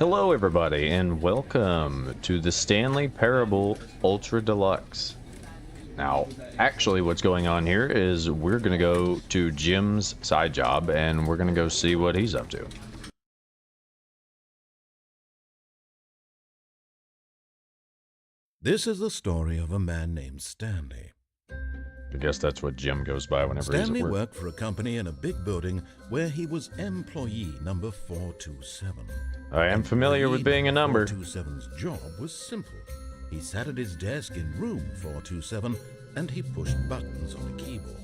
Hello everybody and welcome to the Stanley Parable Ultra Deluxe. Now, actually what's going on here is we're going to go to Jim's side job and we're going to go see what he's up to. This is the story of a man named Stanley. I guess that's what Jim goes by whenever he's Stanley at work. worked for a company in a big building where he was employee number 427. I am familiar with being a number. 427's job was simple. He sat at his desk in room 427 and he pushed buttons on a keyboard.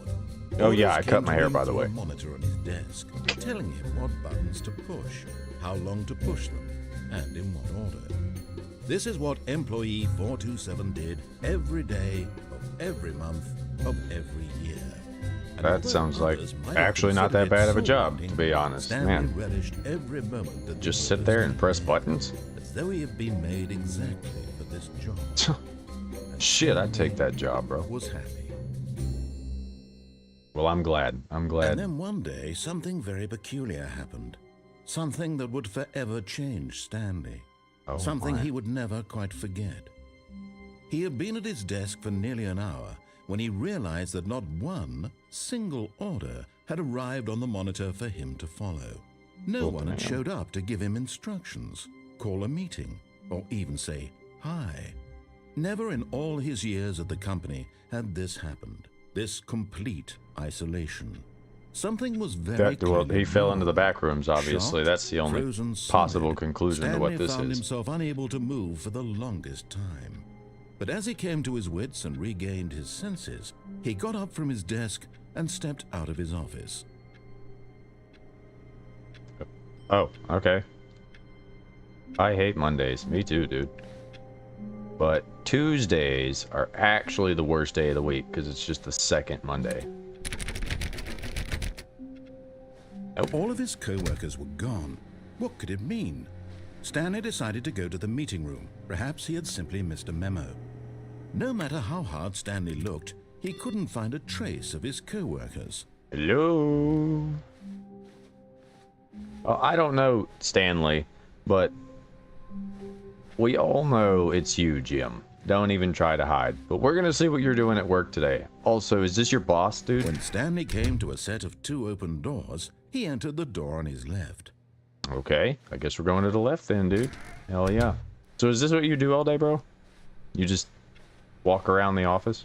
Oh yeah, I Orders cut came my to hair him by the through way. a monitor on his desk, telling him what buttons to push, how long to push them, and in what order. This is what employee 427 did every day of every month of every year. And That although sounds like others might have actually not that considered bad it of a so job, daunting, to be honest. Stanley Man, relished every moment that just the sit there orders and press came, buttons? as though he had been made exactly for this job. And Shit, I'd take Stanley that job, bro. was happy. Well, I'm glad. I'm And glad. then one day, something very peculiar happened. Something that would forever change Stanley. Oh, Something my. he would never quite forget. He had been at his desk for nearly an hour when he realized that not one single order had arrived on the monitor for him to follow. No Oh, one had damn. showed up to give him instructions, call a meeting, or even say hi. Never in all his years at the company had this happened. This complete isolation. Something was very Well, clearly he fell into the wrong. back rooms, obviously. Shocked, That's the only frozen possible solid, conclusion to Stanley what this found is. himself unable to move for the longest time. But as he came to his wits and regained his senses, he got up from his desk and stepped out of his office. Oh, okay. I hate Mondays. Me too, dude. But Tuesdays are actually the worst day of the week because it's just the second Monday. All of his co-workers were gone. What could it mean? Stanley decided to go to the meeting room. Perhaps he had simply missed a memo. No matter how hard Stanley looked, he couldn't find a trace of his co-workers. Hello? I don't know, Stanley, but we all know it's you, Jim. Don't even try to hide. But we're gonna see what you're doing at work today. Also, is this your boss, dude? When Stanley came to a set of two open doors, he entered the door on his left. Okay, I guess we're going to the left then, dude. Hell yeah. So is this what you do all day, bro? You just walk around the office?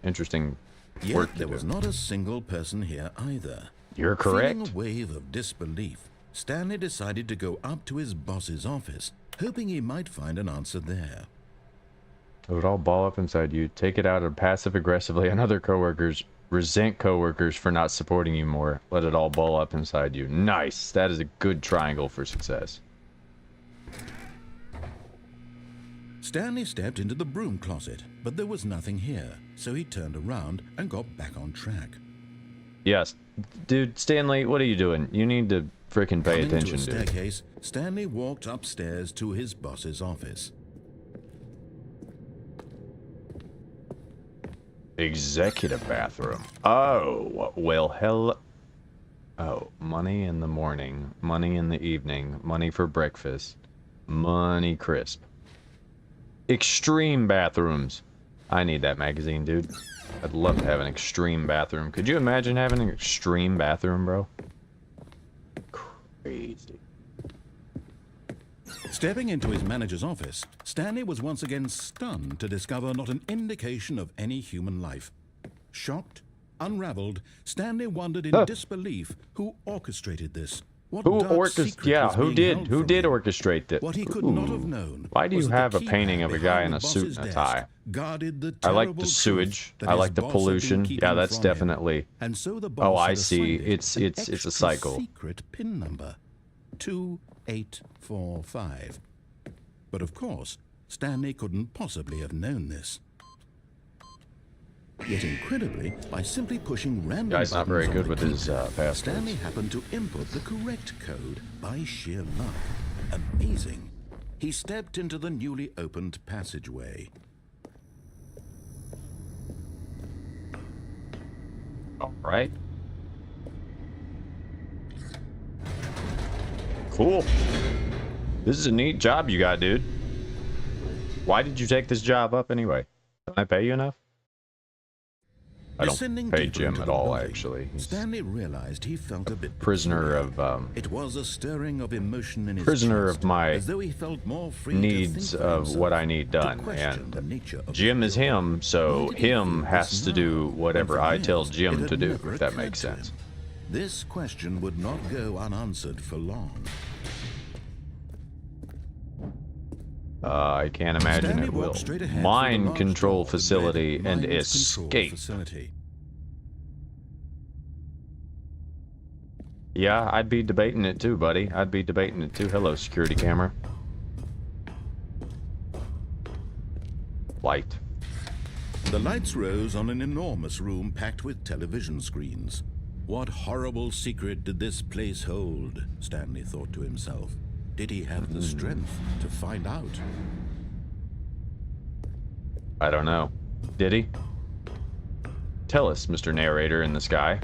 Interesting Yet work there you was do. not a single person here either. You're Feeling correct. a wave of disbelief, Stanley decided to go up to his boss's office, hoping he might find an answer there. It would all ball up inside you. Take it out passive aggressively on other coworkers. Resent coworkers for not supporting you more. Let it all ball up inside you. Nice. That is a good triangle for success. Stanley stepped into the broom closet, but there was nothing here, so he turned around and got back on track. Yes. Dude, Stanley, what are you doing? You need to freaking pay Coming to a attention, dude. staircase, Stanley walked upstairs to his boss's office. Executive bathroom. Oh, well, hell. Oh, money in the morning, money in the evening, money for breakfast, money crisp. Extreme bathrooms. I need that magazine, dude. I'd love to have an extreme bathroom. Could you imagine having an extreme bathroom, bro? Crazy. Stepping into his manager's office, Stanley was once again stunned to discover not an indication of any human life. Shocked, unraveled, Stanley wondered in disbelief who orchestrated this. What Who dark orchestrated? secret Yeah, was who being did? held Who from did him? orchestrate that? What he could not have Ooh. known. Why do was you that have the a painting keypad of a behind guy the in a boss's suit and a desk tie? guarded the I like terrible the truth sewage. that I his like the boss had been pollution. keeping Yeah, that's from him. definitely. And so the Oh, boss I had see. assigned It's an a extra cycle. secret pin number, 2845. But of course, Stanley couldn't possibly have known this. Yet incredibly, by simply pushing random Guy's not very buttons on good with the his keypad, passwords. Stanley happened to input the correct code by sheer luck. Amazing. He stepped into the newly opened passageway. All right. Cool. This is a neat job you got, dude. Why did you take this job up anyway? Don't I pay you enough? I don't pay Jim at all, actually. He's Stanley realized he felt a bit prisoner peculiar. of, It was a stirring of emotion in his prisoner chest, of my as though he felt more free to needs think for of himself, what I need to done, question the and nature of Jim the is deal. him, so Why did he him feel has this to do now, whatever when for I tell years Jim it had to do, never if that occurred makes to him? sense. This question would not go unanswered for long. I can't imagine Stanley it walked will. straight ahead through the Mind large control door that led facility to and Mind Control escape. facility. Yeah, I'd be debating it too, buddy. I'd be debating it too. Hello, security camera. Light. The lights rose on an enormous room packed with television screens. What horrible secret did this place hold? Stanley thought to himself. Did he have the strength to find out? I don't know. Did he? Tell us, Mr. Narrator in the sky.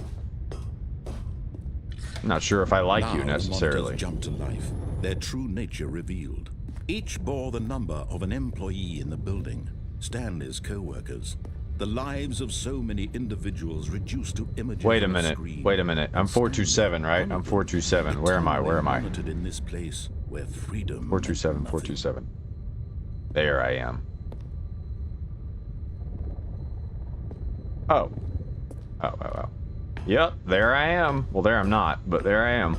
Not sure if I like Now you the necessarily. monitors jumped to life, their true nature revealed. Each bore the number of an employee in the building, Stanley's co-workers. The lives of so many individuals reduced to images Wait a on minute. screen. Wait a minute. I'm 427, right? I'm 427. Where am I? Where am I? Monitored in this place where freedom 427, meant nothing. 427. There I am. Oh. Oh. Yep, there I am. Well, there I'm not, but there I am.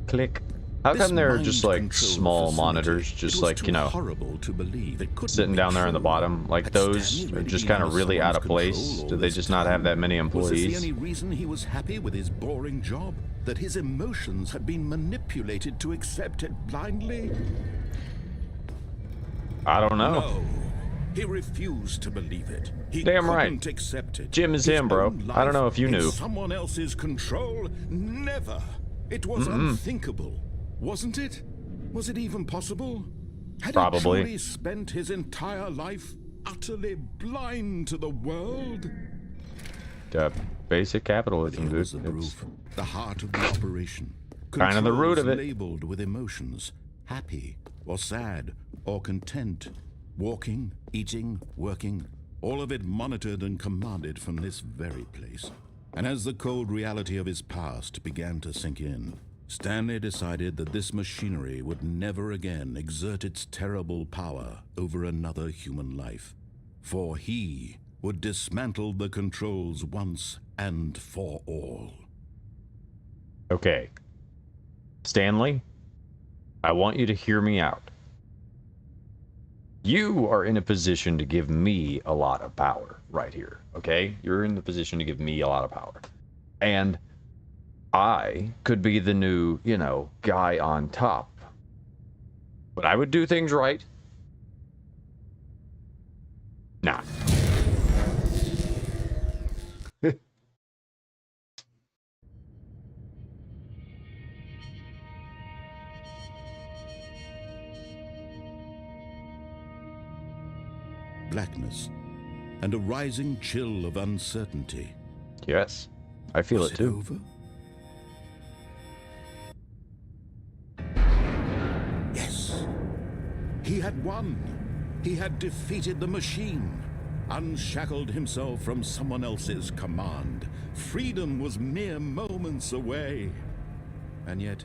Click. How This come there are mind just like control small facility, monitors, it just was like, too you know, horrible to believe it couldn't sitting be down there on the true. bottom? Like Had those Stanley are really just been kind of under really out of someone's place? control Do all they this just not have time? that many Was this employees? the only reason he was happy with his boring job? That his emotions had been manipulated to accept it blindly? I don't know. No. He refused to believe it. He Damn right. couldn't accept it. Jim is His him, bro. own I don't know if you life in knew. someone else's control? Never. It was unthinkable, wasn't it? Was it even possible? Had Probably. he truly spent his entire life utterly blind to the world? Basic capitalism, Here dude. was the It's proof, the heart of the operation. kind of the root of it. Labeled with emotions, happy or sad or content, walking, eating, working, all of it monitored and commanded from this very place. And as the cold reality of his past began to sink in, Stanley decided that this machinery would never again exert its terrible power over another human life. For he would dismantle the controls once and for all. Okay. Stanley, I want you to hear me out. You are in a position to give me a lot of power right here, okay? You're in the position to give me a lot of power. And I could be the new, you know, guy on top. But I would do things right. Nah. Blackness and a rising chill of uncertainty. Yes, I feel Was it too. Over? Yes. He had won. He had defeated the machine, unshackled himself from someone else's command. Freedom was mere moments away. And yet,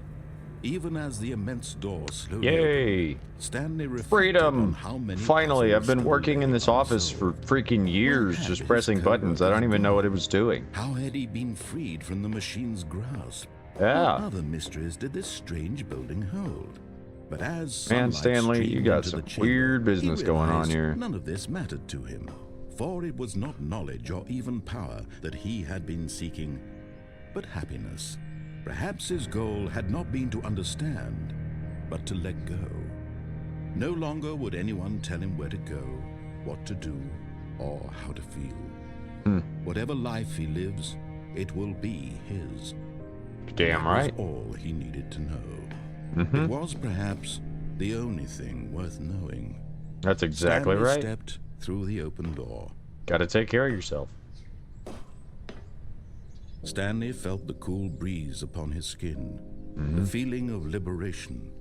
even as the immense door slowly opened, Yay! Stanley reflected Freedom! on how many Finally, I've been puzzles working still in lay this office for unsolved. freaking years, Where just had pressing his buttons. I don't co-workers even know what it gone? was doing. How had he been freed from the machine's grasp? Yeah. What other mysteries did this strange building hold? But as Man, sunlight Stanley, you streamed got into some the chamber, weird he business going on realized here. None of this mattered to him, for it was not knowledge or even power that he had been seeking, but happiness. Perhaps his goal had not been to understand, but to let go. No longer would anyone tell him where to go, what to do, or how to feel. Whatever life he lives, it will be his. Damn That right. was all he needed to know. Mm-hmm. It was perhaps the only thing worth knowing. That's exactly Stanley right. stepped through the open door. Gotta take care of yourself. Stanley felt the cool breeze upon his skin. The feeling of liberation,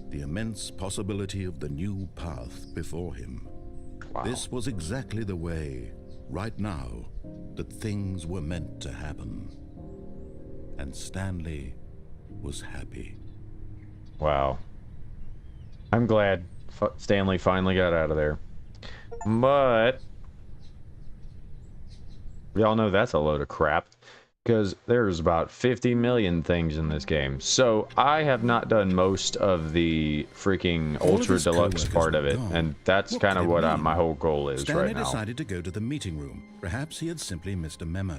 the immense possibility of the new path before him. Wow. This was exactly the way, right now, that things were meant to happen. And Stanley was happy. Wow. I'm glad Stanley finally got out of there. But we all know that's a load of crap, because there's about 50 million things in this game. So I have not done most of the freaking ultra deluxe part of it, and that's kind of what my whole goal is right now. Stanley decided to go to the meeting room. Perhaps he had simply missed a memo.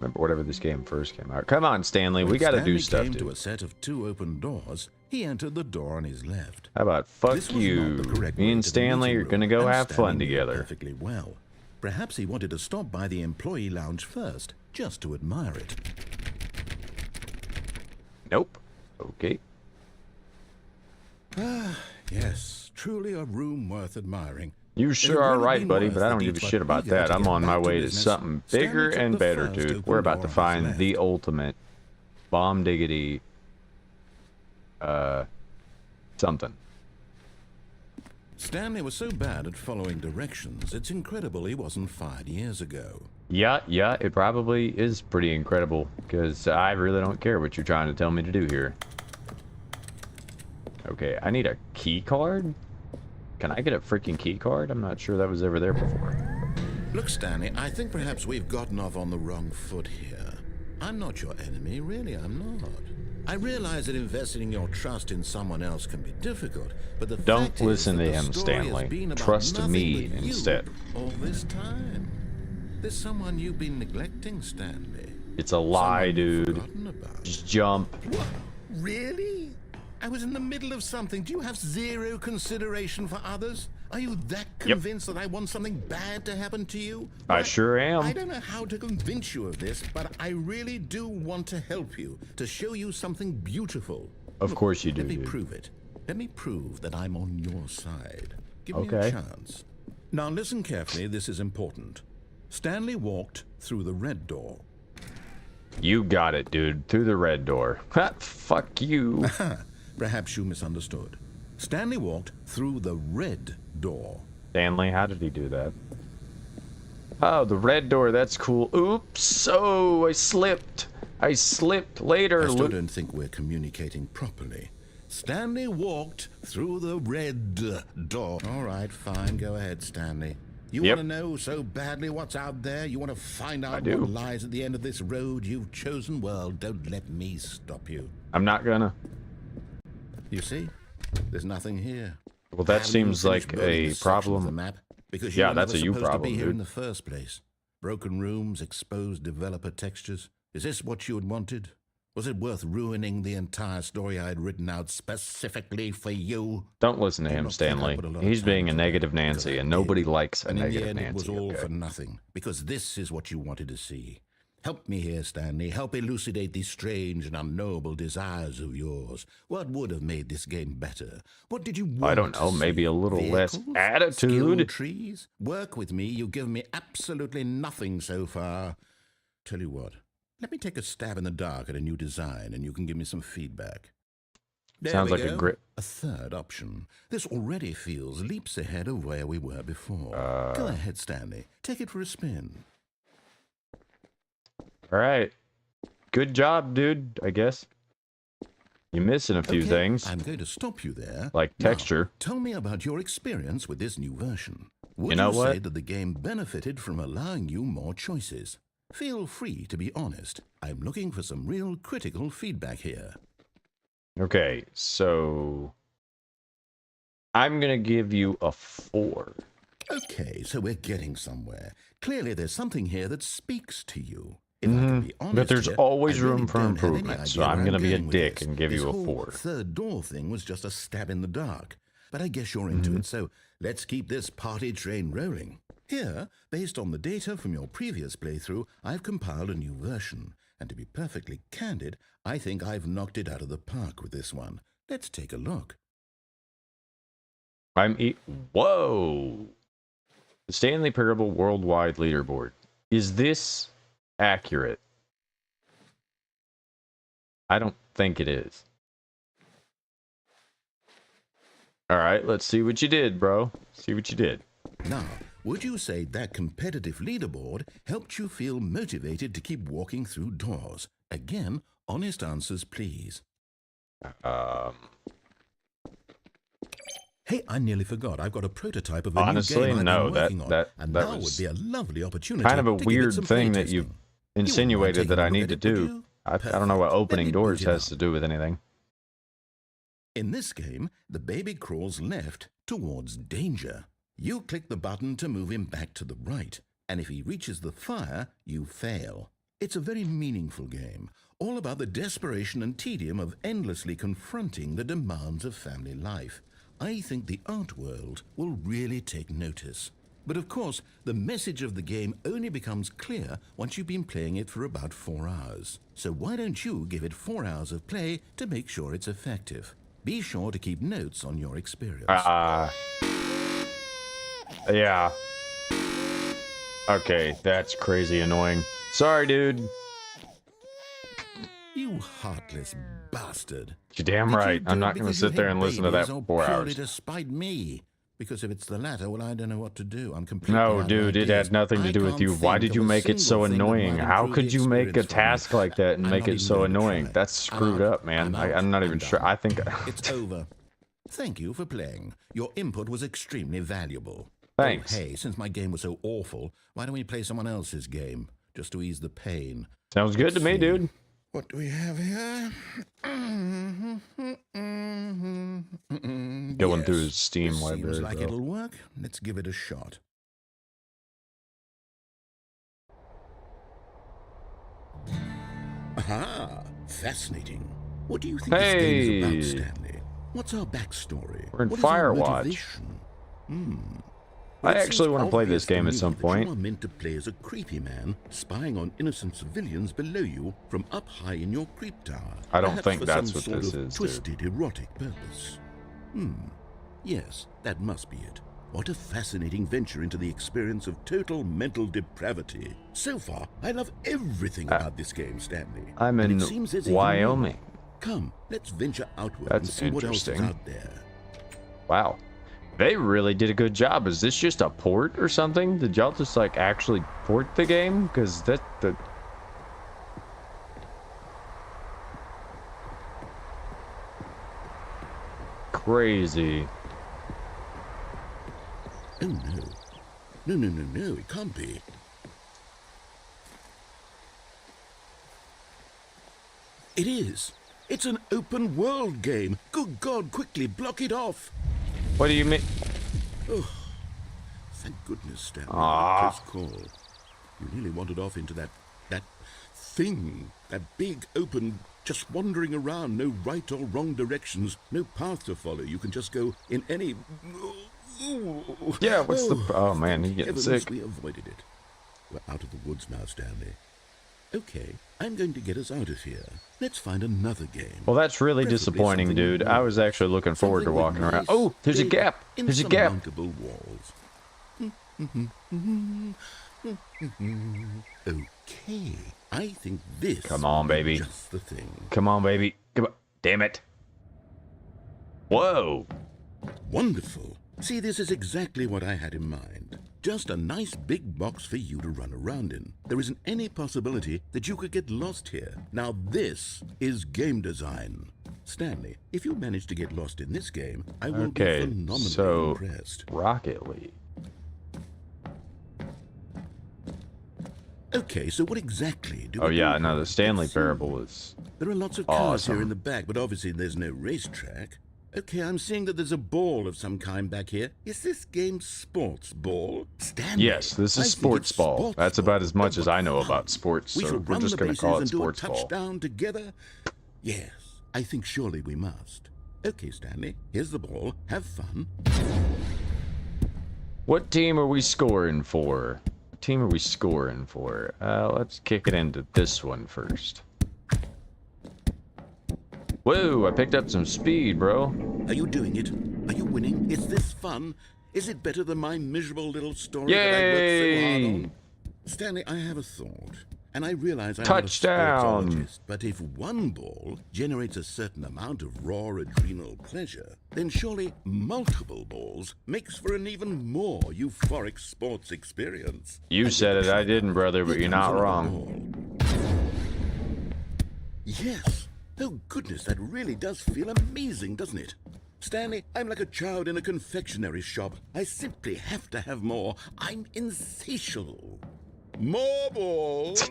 Remember, whatever this game first came out. Come on, Stanley, we got to do stuff, came dude. to a set of 2 open doors. He entered the door on his left. How about fuck This was you? not the correct Me way and to the Stanley meeting are gonna room, go and have Stanley fun knew it together. perfectly well. Perhaps he wanted to stop by the employee lounge first, just to admire it. Nope. Okay. Yes, truly a room worth admiring. You It sure would are really right, be buddy, worth but I don't the give a deed, shit but about eager to that. I'm get on back my to way to business, something Stanley bigger took and the better, first dude. open We're about door to on his find left. the ultimate bomb diggity something. Stanley was so bad at following directions, it's incredible he wasn't fired years ago. Yeah, it probably is pretty incredible, because I really don't care what you're trying to tell me to do here. Okay, I need a key card? Can I get a freaking key card? I'm not sure that was ever there before. Look, Stanley, I think perhaps we've gotten off on the wrong foot here. I'm not your enemy, really, I'm not. I realize that investing your trust in someone else can be difficult, but the Don't fact listen is to that him, the story has Stanley. been about Trust nothing me but you instead. all this time. There's someone you've been neglecting, Stanley. It's a lie, Someone you've dude. forgotten about. Just jump. What? Really? I was in the middle of something. Do you have zero consideration for others? Are you that convinced that I want something bad to happen to you? I sure am. I don't know how to convince you of this, but I really do want to help you, to show you something beautiful. Of Look, course you do, Let me dude. prove it. Let me prove that I'm on your side. Give me Okay. a chance. Now listen carefully, this is important. Stanley walked through the red door. You got it, dude. Through the red door. Ha, fuck you. Perhaps you misunderstood. Stanley walked through the red door. Stanley, how did he do that? Oh, the red door. That's cool. Oops. Oh, I slipped. I slipped later. I still don't think we're communicating properly. Stanley walked through the red door. All right, fine. Go ahead, Stanley. You Yep. want to know so badly what's out there? You want to find out do. what lies at the end of this road you've chosen? Well, don't let me stop you. I'm not gonna. You see? There's nothing here. Well, that Haven't even seems finished like building a this section of problem. the map because you Yeah, were that's never a you supposed to problem, be here dude. in the first place. Broken rooms, exposed developer textures. Is this what you had wanted? Was it worth ruining the entire story I had written out specifically for you? Don't listen to Do him, not think I Stanley. put a lot of He's time being a into that, negative because Nancy, I and did. nobody likes a And in the negative end, it Nancy. was all Okay? for nothing, because this is what you wanted to see. Help me here, Stanley. Help elucidate these strange and unknowable desires of yours. What would have made this game better? What did you want? I don't know, to maybe see? a little less Vehicles? attitude. Skill trees? Work with me. You've given me absolutely nothing so far. Tell you what, let me take a stab in the dark at a new design, and you can give me some feedback. There Sounds we like a go. great- A third option. This already feels leaps ahead of where we were before. Go ahead, Stanley. Take it for a spin. All right. Good job, dude, I guess. You're missing a few Okay, things, I'm going to stop you there. like Now, texture. tell me about your experience with this new version. Would know you what? say that the game benefited from allowing you more choices? Feel free to be honest. I'm looking for some real critical feedback here. Okay, so I'm gonna give you a 4. Okay, so we're getting somewhere. Clearly there's something here that speaks to you. If I can be honest But there's here, always I really room for don't have any improvement, so idea I'm where gonna be a going with dick this. and give This you a whole 4. third door thing was just a stab in the dark. But I guess you're into it, so let's keep this party train rolling. Here, based on the data from your previous playthrough, I've compiled a new version. And to be perfectly candid, I think I've knocked it out of the park with this one. Let's take a look. Whoa! The Stanley Parable Worldwide Leaderboard. Is this accurate. I don't think it is. All right, let's see what you did, bro. See what you did. Now, would you say that competitive leaderboard helped you feel motivated to keep walking through doors? Again, honest answers, please. Hey, I nearly forgot. I've got a prototype of a honestly, new game no, I've been working on, and that now was would be a lovely opportunity. kind of a to give it weird some thing that playtesting. you You wouldn't mind insinuated that taking a I look need at to it, would do. you? I don't know what Perfect. opening Let me doors boot it has up. to do with anything. In this game, the baby crawls left towards danger. You click the button to move him back to the right, and if he reaches the fire, you fail. It's a very meaningful game, all about the desperation and tedium of endlessly confronting the demands of family life. I think the art world will really take notice. But of course, the message of the game only becomes clear once you've been playing it for about 4 hours. So why don't you give it 4 hours of play to make sure it's effective? Be sure to keep notes on your experience. Yeah. Okay, that's crazy annoying. Sorry, dude. You heartless bastard. You're damn Did you right. do I'm it not going to because you sit there hate and listen to that babies for or 4 purely hours. to spite me? Because if it's the latter, well, I don't know what to do. I'm completely No, out of dude, it ideas. had nothing to I do with can't you. Why think did of you a make it so single thing that annoying? might How improve could the you make a experience for me. task like that and I'm make not it even so going to annoying? try. That's screwed I'm up, man. out. I'm not I'm even sure. done. I think... It's over. Thank you for playing. Your input was extremely valuable. Thanks. Oh, hey, since my game was so awful, why don't we play someone else's game, just to ease the pain? Sounds good to me, see. dude. What do we have here? Going through his Steam this library, seems like bro. it'll work. Let's give it a shot. Aha! Fascinating. What do you think this game is about, Hey! Stanley? What's our backstory? We're in What is our Firewatch. motivation? I Well, it actually seems want to play obvious this game to at me some that point. You are meant to play as a creepy man, spying on innocent civilians below you from up high in your creep tower. I don't Perhaps think for that's some what sort this of is, dude. twisted, erotic purpose. Yes, that must be it. What a fascinating venture into the experience of total mental depravity. So far, I love everything about this game, Stanley. I'm And in it seems there's even Wyoming. more. Come, let's venture outward That's and see what else is interesting. out there. Wow. They really did a good job. Is this just a port or something? Did y'all just like actually port the game? Because the crazy. Oh no. No, it can't be. It is. It's an open world game. Good God, quickly block it off. What do you mean? Thank goodness, Stanley. Ah. Close call. You nearly wandered off into that thing. That big, open, just wandering around. No right or wrong directions. No path to follow. You can just go in any... Yeah, what's the... Oh, man, he's getting Heavens, sick. we avoided it. We're out of the woods now, Stanley. Okay, I'm going to get us out of here. Let's find another game. Well, that's really Preferably disappointing, something dude. with I was actually looking forward to something with walking around. nice, Oh, there's a big, gap. There's a gap. insurmountable walls. Okay, I think this Come on, will be baby. just the thing. Come on, baby. Come on. Damn it. Whoa. Wonderful. See, this is exactly what I had in mind. Just a nice big box for you to run around in. There isn't any possibility that you could get lost here. Now this is game design. Stanley, if you manage to get lost in this game, I will be Okay, phenomenally so impressed. Rocket League. Okay, so what exactly do Oh we yeah, do no, here? the Stanley Let's see. Parable is... There are lots of cars here Awesome. in the back, but obviously there's no racetrack. Okay, I'm seeing that there's a ball of some kind back here. Is this game sports ball? Stanley, Yes, this I is think sports it's ball. sports That's about ball. as much Oh, as what I know fun. about sports, We so shall we're run just the going to bases call it and do a sports ball. touchdown together. Yes, I think surely we must. Okay, Stanley, here's the ball. Have fun. What team are we scoring for? What team are we scoring for? Let's kick it into this one first. Whoa, I picked up some speed, bro. Are you doing it? Are you winning? Is this fun? Is it better than my miserable little story that I worked so hard Yay! on? Stanley, I have a thought. And I realize I'm Touchdown! not a sportsologist, but if one ball generates a certain amount of raw adrenal pleasure, then surely multiple balls makes for an even more euphoric sports experience. You said it, I didn't, brother, but Here you're comes not another wrong. ball. Yes. Oh, goodness, that really does feel amazing, doesn't it? Stanley, I'm like a child in a confectionery shop. I simply have to have more. I'm insatiable. More balls.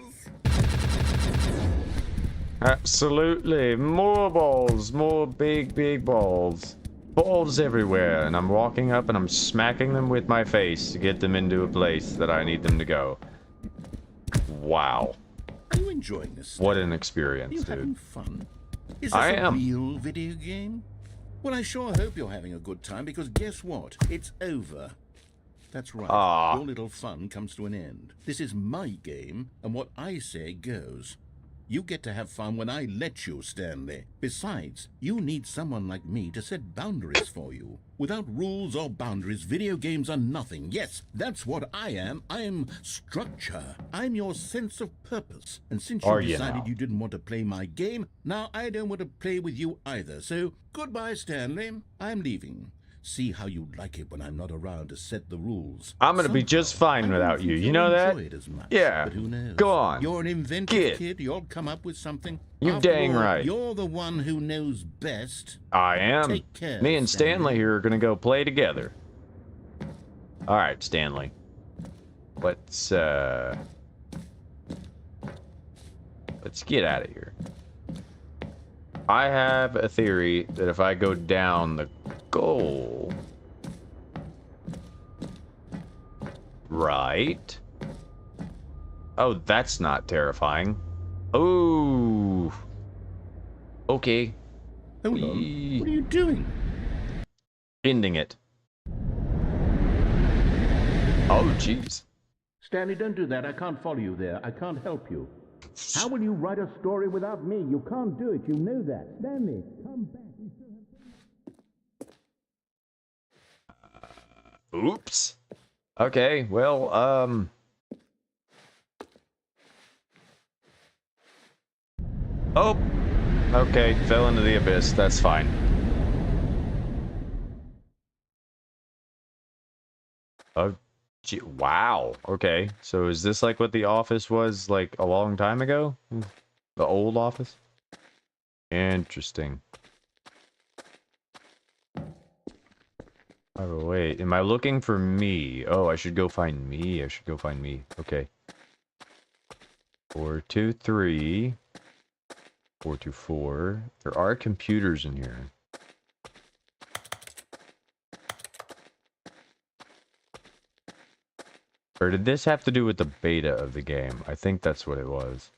Absolutely. More balls. More big balls. Balls everywhere. And I'm walking up and I'm smacking them with my face to get them into a place that I need them to go. Wow. Are you enjoying this, Stanley? What an Are experience, you having dude. fun? Is this I a am. real video game? Well, I sure hope you're having a good time, because guess what? It's over. That's right. Ah. Your little fun comes to an end. This is my game, and what I say goes. You get to have fun when I let you, Stanley. Besides, you need someone like me to set boundaries for you. Without rules or boundaries, video games are nothing. Yes, that's what I am. I am structure. I'm your sense of purpose. And since you decided you didn't want to play my game, now I don't want to play with you either. So, goodbye, Stanley. I'm leaving. See how you like it when I'm not around to set the rules. I'm gonna be just fine without you. You know that? Yeah. But who knows? Go on. You're an inventive kid. You'll come up with something. You After dang all, right. You're the one who knows best. I am. Take care, Me and Stanley Stanley. here are gonna go play together. Alright, Stanley. Let's get out of here. I have a theory that if I go down the goal... Right. Oh, that's not terrifying. Oh. Okay. Hold on. What are you doing? Ending it. Oh, jeez. Stanley, don't do that. I can't follow you there. I can't help you. How will you write a story without me? You can't do it. You know that. Stanley, come back. We still have... Oops. Okay, well, Oh! Okay, fell into the abyss. That's fine. Oh, gee, wow. Okay, so is this like what the office was like a long time ago? The old office? Interesting. Oh, wait. Am I looking for me? Oh, I should go find me. I should go find me. Okay. 423. 424. There are computers in here. Or did this have to do with the beta of the game? I think that's what it was.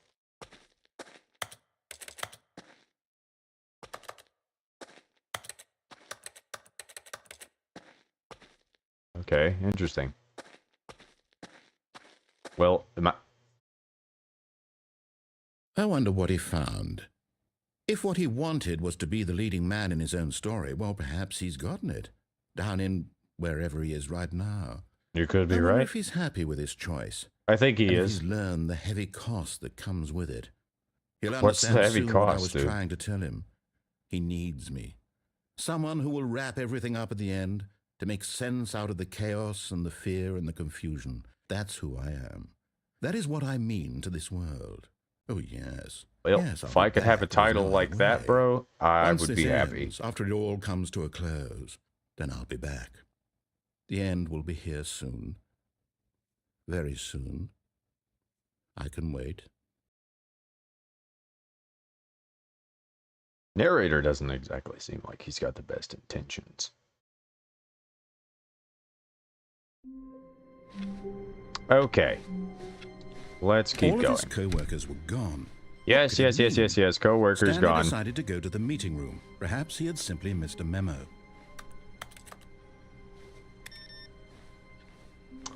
Okay, interesting. Well, I wonder what he found. If what he wanted was to be the leading man in his own story, well, perhaps he's gotten it. Down in wherever he is right now. You could be I wonder right. if he's happy with his choice. I think he and is. He's learned the heavy cost that comes with it. He'll What's the understand heavy soon what I cost, was dude? trying to tell him. He needs me. Someone who will wrap everything up at the end to make sense out of the chaos and the fear and the confusion. That's who I am. That is what I mean to this world. Oh, yes. Well, yes, if I could have a title like that, bro, I would be happy. After it all comes to a close, then I'll be back. The end will be here soon. Very soon. I can wait. Narrator doesn't exactly seem like he's got the best intentions. Okay. Let's keep All going. of his co-workers were gone. Yes. Co-worker's Stanley gone. decided to go to the meeting room. Perhaps he had simply missed a memo.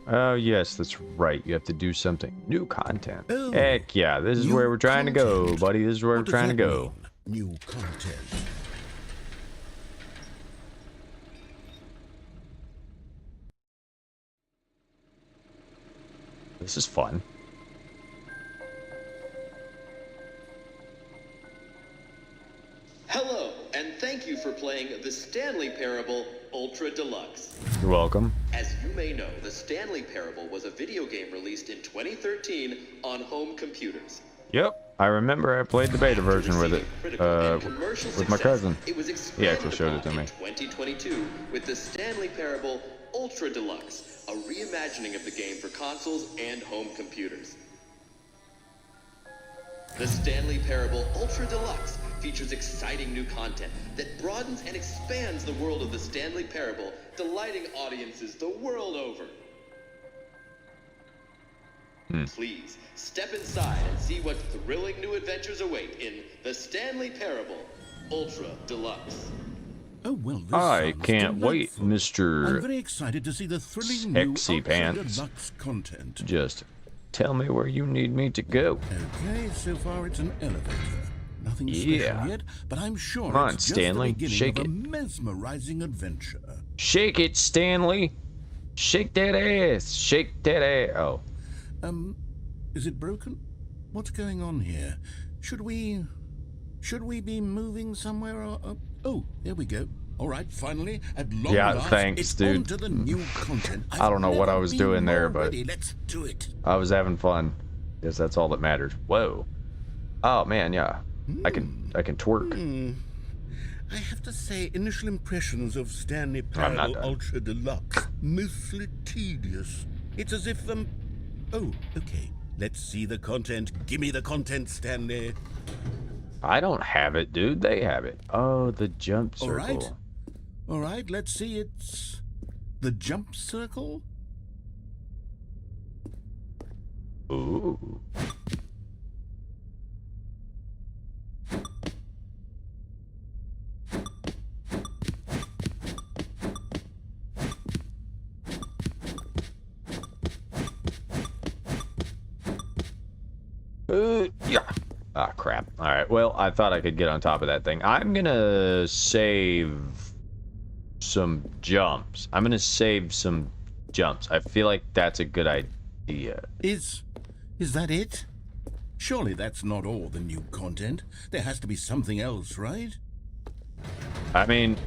Oh, yes, that's right. You have to do something. New content. Oh, Heck yeah, this is new where we're trying to go, content. buddy. This is where What we're does trying to that go. mean? New content. This is fun. the Stanley Parable Ultra Deluxe. You're welcome. As you may know, the Stanley Parable was a video game released in 2013 on home computers. Yep, I remember I played the beta version with it, with my cousin. It was He actually showed it to me. in 2022 with the Stanley Parable Ultra Deluxe, a reimagining of the game for consoles and home computers. The Stanley Parable Ultra Deluxe features exciting new content that broadens and expands the world of the Stanley Parable, delighting audiences the world over. Please, step inside and see what thrilling new adventures await in The Stanley Parable Ultra Deluxe. Oh, well, this I sounds can't wait, delightful. I'm Mr. very excited to see the thrilling new Sexy Ultra Pants. Deluxe content. Just tell me where you need me to go. Okay, so far it's an elevator. Nothing Yeah. special yet, but I'm sure Come on, it's just Stanley, the beginning shake of it. a mesmerizing adventure. Shake it, Stanley. Shake that ass. Shake that ass. Oh, Is it broken? What's going on here? Should we be moving somewhere or oh, there we go. All right, finally, at long Yeah, last, thanks, it's dude. on to the new content. I don't know what I was doing there, but ready. Let's do it. I was having fun. Guess that's all that matters. Whoa. Oh man, yeah. I can twerk. I have to say, initial impressions of Stanley I'm not Parable done. Ultra Deluxe, mostly tedious. It's as if oh, okay. Let's see the content. Give me the content, Stanley. I don't have it, dude. They have it. Oh, the jump All circle. right. All right, let's see. It's the jump circle. Ooh. Yeah. Ah, crap. All right. Well, I thought I could get on top of that thing. I'm gonna save some jumps. I'm gonna save some jumps. I feel like that's a good idea. Is that it? Surely that's not all the new content. There has to be something else, right? I mean,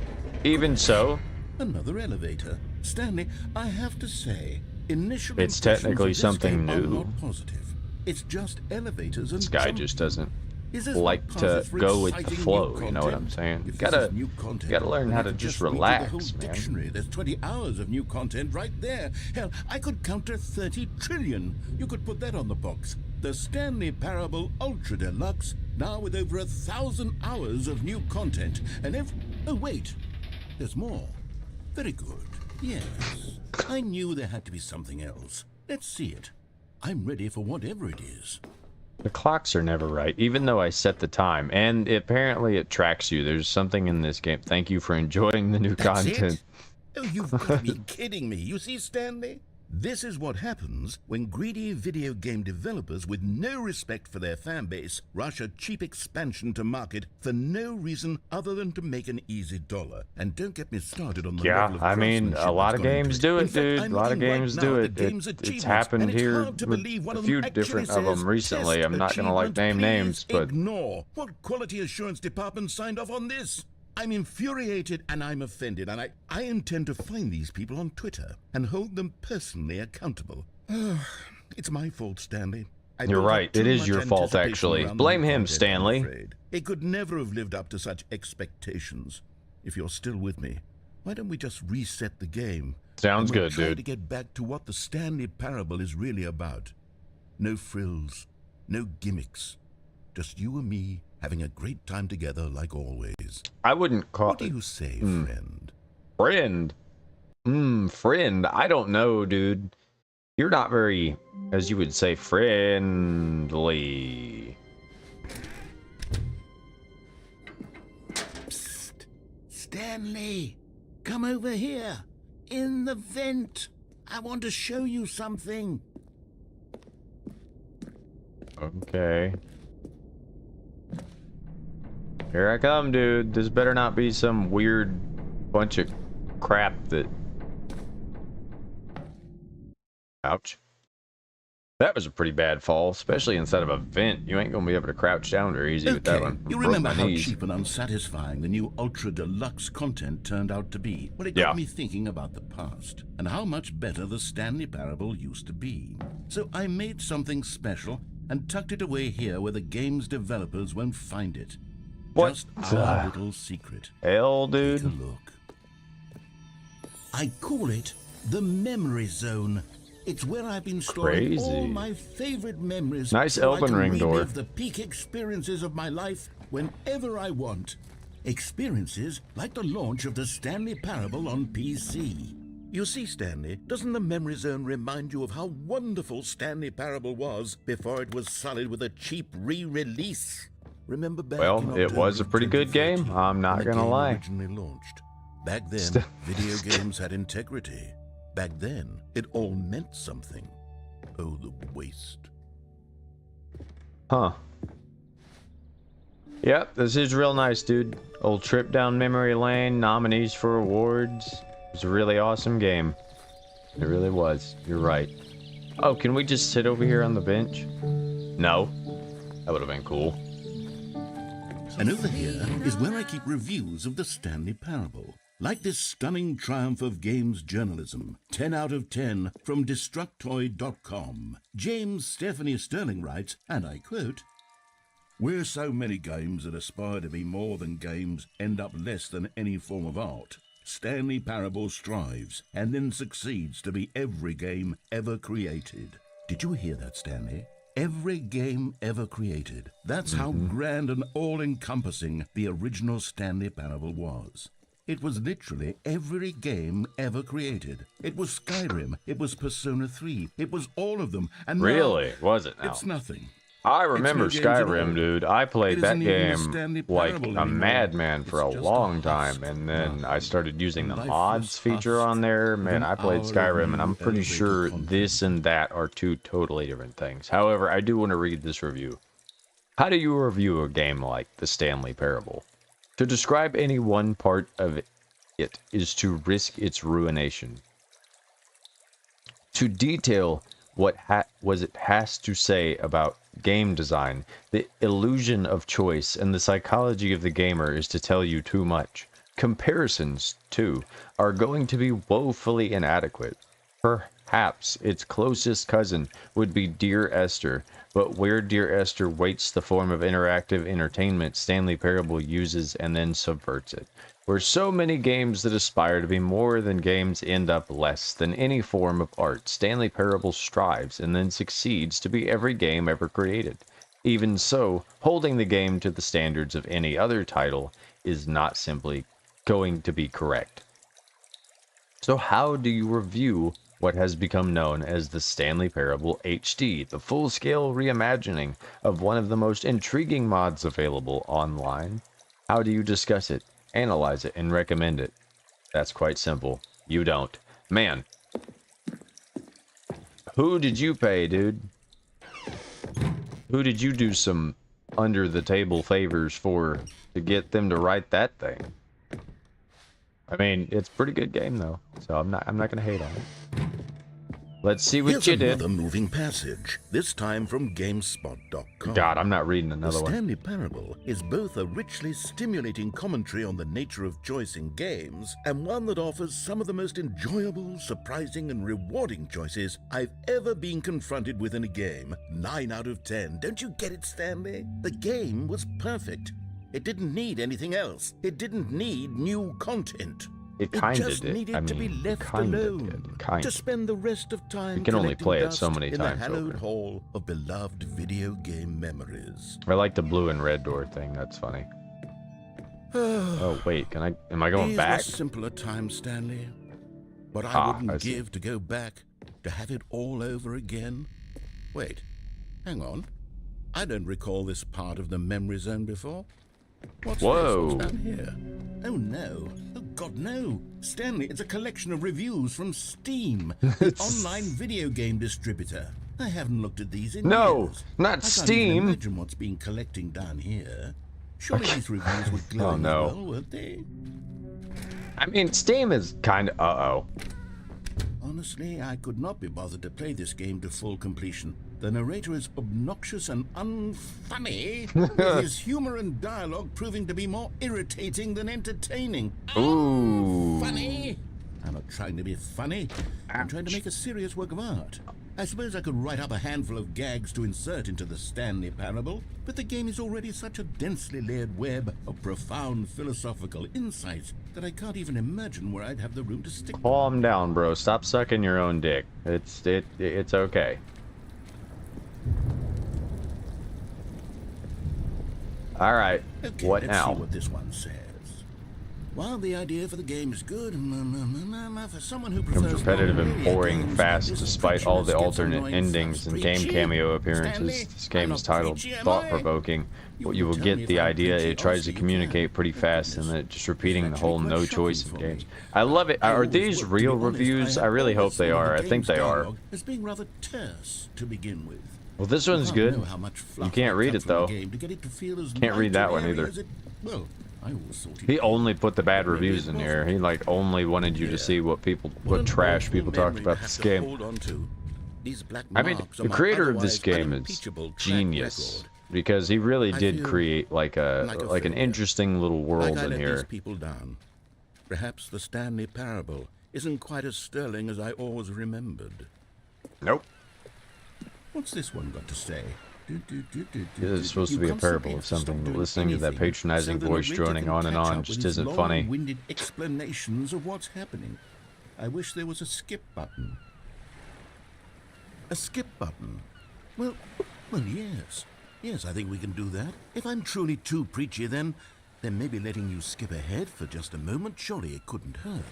even so, Another elevator. Stanley, I have to say, initial It's impressions technically of this something game are new. not positive. It's just elevators and this guy jump. just doesn't Is this like what to passes for go with the exciting new flow. You know what I'm content? saying? You If this gotta is new content, gotta learn then how I to could just read through relax, the whole man. dictionary. There's 20 hours of new content right there. Hell, I could counter 30 trillion. You could put that on the box. The Stanley Parable Ultra Deluxe, now with over 1,000 hours of new content. And oh wait, there's more. Very good. Yes, I knew there had to be something else. Let's see it. I'm ready for whatever it is. The clocks are never right, even though I set the time. And apparently it tracks you. There's something in this game. Thank you for enjoying the new That's content. it? Oh, you've got to be kidding me. You see, Stanley? This is what happens when greedy video game developers with no respect for their fan base rush a cheap expansion to market for no reason other than to make an easy dollar. And don't get me started on the Yeah, level of I mean, craftsmanship a lot that's of gone into games it. do In it, fact, dude. I'm A lot of looking right games now do at it. the game's It's achievements, happened and it's here hard to with believe one a of few them different actually of them says, recently. "Test I'm not gonna like achievement, name names, please but ignore. What quality assurance department signed off on this? I'm infuriated and I'm offended, and I intend to find these people on Twitter and hold them personally accountable. It's my fault, Stanley. I You're built up right. too It is much your fault, anticipation actually. around the Blame new him, content, I'm Stanley. afraid. It could never have lived up to such expectations. If you're still with me, why don't we just reset the game? Sounds And we'll good, try dude. to get back to what the Stanley Parable is really about. No frills, no gimmicks. Just you and me having a great time together like always. I wouldn't call What do you say, friend? friend. Friend. I don't know, dude. You're not very, as you would say, friendly. Psst. Stanley, come over here. In the vent. I want to show you something. Okay. Here I come, dude. This better not be some weird bunch of crap that... Ouch. That was a pretty bad fall, especially inside of a vent. You ain't gonna be able to crouch down very easy with that one. You Broke remember my how knees. cheap and unsatisfying the new Ultra Deluxe content turned out to be? Well, it Yeah. got me thinking about the past and how much better the Stanley Parable used to be. So I made something special and tucked it away here where the game's developers won't find it. What Just the our little secret. hell, Take a dude? look. I call it the Memory Zone. It's where I've been storing all Crazy. my favorite memories. Nice so I Elden can Ring door. relive the peak experiences of my life whenever I want. Experiences like the launch of the Stanley Parable on PC. You see, Stanley, doesn't the Memory Zone remind you of how wonderful Stanley Parable was before it was sullied with a cheap re-release? Remember back in Well, it was a October pretty of good game. 2013, I'm not when the gonna game lie. originally launched. Back then, St- video games had integrity. Back then, it all meant something. Oh, the waste. Huh. Yep, this is real nice, dude. Old trip down memory lane, nominees for awards. It was a really awesome game. It really was. You're right. Oh, can we just sit over here on the bench? No. That would have been cool. And over here is where I keep reviews of the Stanley Parable. Like this stunning triumph of games journalism, 10 out of 10 from Destructoid.com. James Stephanie Sterling writes, and I quote, "Where so many games that aspire to be more than games end up less than any form of art, Stanley Parable strives and then succeeds to be every game ever created." Did you hear that, Stanley? Every game ever created. That's how grand and all-encompassing the original Stanley Parable was. It was literally every game ever created. It was Skyrim, it was Persona 3, it was all of them. And now Really? Was it now? it's nothing. I remember It's no games at all. Skyrim, dude. I played It that isn't even a game Stanley like Parable a anymore. madman for a It's just long a time, husk and then now. I started using the Lifeless mods feature husk on there. with Man, an I played hour of Skyrim, and I'm new pretty elevated sure content. this and that are two totally different things. However, I do want to read this review. How do you review a game like The Stanley Parable? To describe any one part of it is to risk its ruination. To detail what it has to say about game design, the illusion of choice, and the psychology of the gamer is to tell you too much. Comparisons, too, are going to be woefully inadequate. Perhaps its closest cousin would be Dear Esther, but where Dear Esther waits the form of interactive entertainment, Stanley Parable uses and then subverts it. Where so many games that aspire to be more than games end up less than any form of art, Stanley Parable strives and then succeeds to be every game ever created. Even so, holding the game to the standards of any other title is not simply going to be correct. So how do you review what has become known as the Stanley Parable HD, the full-scale reimagining of one of the most intriguing mods available online? How do you discuss it, analyze it, and recommend it? That's quite simple. You don't. Man, who did you pay, dude? Who did you do some under-the-table favors for to get them to write that thing? I mean, it's a pretty good game though, so I'm not gonna hate on it. Let's see what Here's you did. another moving passage, this time from GameSpot.com. God, I'm not reading The another one. Stanley Parable is both a richly stimulating commentary on the nature of choice in games and one that offers some of the most enjoyable, surprising, and rewarding choices I've ever been confronted with in a game. 9 out of 10. Don't you get it, Stanley? The game was perfect. It didn't need anything else. It didn't need new content. It kinda just did. needed I to be mean, left kinda alone. did. Kinda. To spend the rest of time You can only collecting play it dust so many in times the hallowed over. hall of beloved video game memories. I like the blue and red door thing. That's funny. Oh wait, am I going These back? were simpler times, Stanley. But I I wouldn't see. give to go back, to have it all over again. Wait, hang on. I don't recall this part of the memory zone before. What's Whoa. this? What's down here? Oh no. Oh God, no. Stanley, it's a collection of reviews from Steam, the online video game distributor. I haven't looked at these in No, years. not I can't Steam. even imagine what's been collecting down here. Surely these reviews were glowing no. as well, weren't they? I mean, Steam is kind of Honestly, I could not be bothered to play this game to full completion. The narrator is obnoxious and unfunny, with his humor and dialogue proving to be more irritating than entertaining. Ooh. Funny? I'm not trying to be funny. I'm trying to make a serious work of art. I suppose I could write up a handful of gags to insert into the Stanley Parable, but the game is already such a densely layered web of profound philosophical insights that I can't even imagine where I'd have the room to stick them. Calm down, bro. Stop sucking your own dick. It's okay. All right. Okay, What let's now? see what this one says. While the idea for the game is good, for someone who prefers Repetitive and non-linear boring games, fast this despite all the gets alternate annoying endings fast. and game Preachy? cameo appearances. Stanley, This game I'm is not titled preachy, am I? thought-provoking. You But you will can tell me get if the I'm idea. preachy, It tries also to you communicate can. pretty fast and then just repeating the whole Actually, no quite choice shocking in for games. me. I love it. I Are always these look, to real be honest, reviews? I have really hope always they thought are. the I think game's they are. dialogue as being rather terse to begin with. Well, this one's You good. can't know how much fluff You can't I read cut it from the though. game to get it to feel as Can't read light that and one airy either. as it- well, I always thought it He was. only put the bad Maybe reviews it in here. wasn't. He like only wanted you to see what What an trash awful people talked memory about to this have to game. hold on to. These black I mean, marks are the my creator of this otherwise game is unimpeachable track genius record. because he really I did feel create like an failure. interesting little world Like I in let here. these people down. Perhaps the Stanley Parable isn't quite as sterling as I always remembered. Nope. What's this one got to say? This is supposed to be a parable of something, but listening to that patronizing voice droning on and on just isn't funny. Long-winded explanations of what's happening. I wish there was a skip button. A skip button? Well, yes. Yes, I think we can do that. If I'm truly too preachy, then maybe letting you skip ahead for just a moment, surely it couldn't hurt.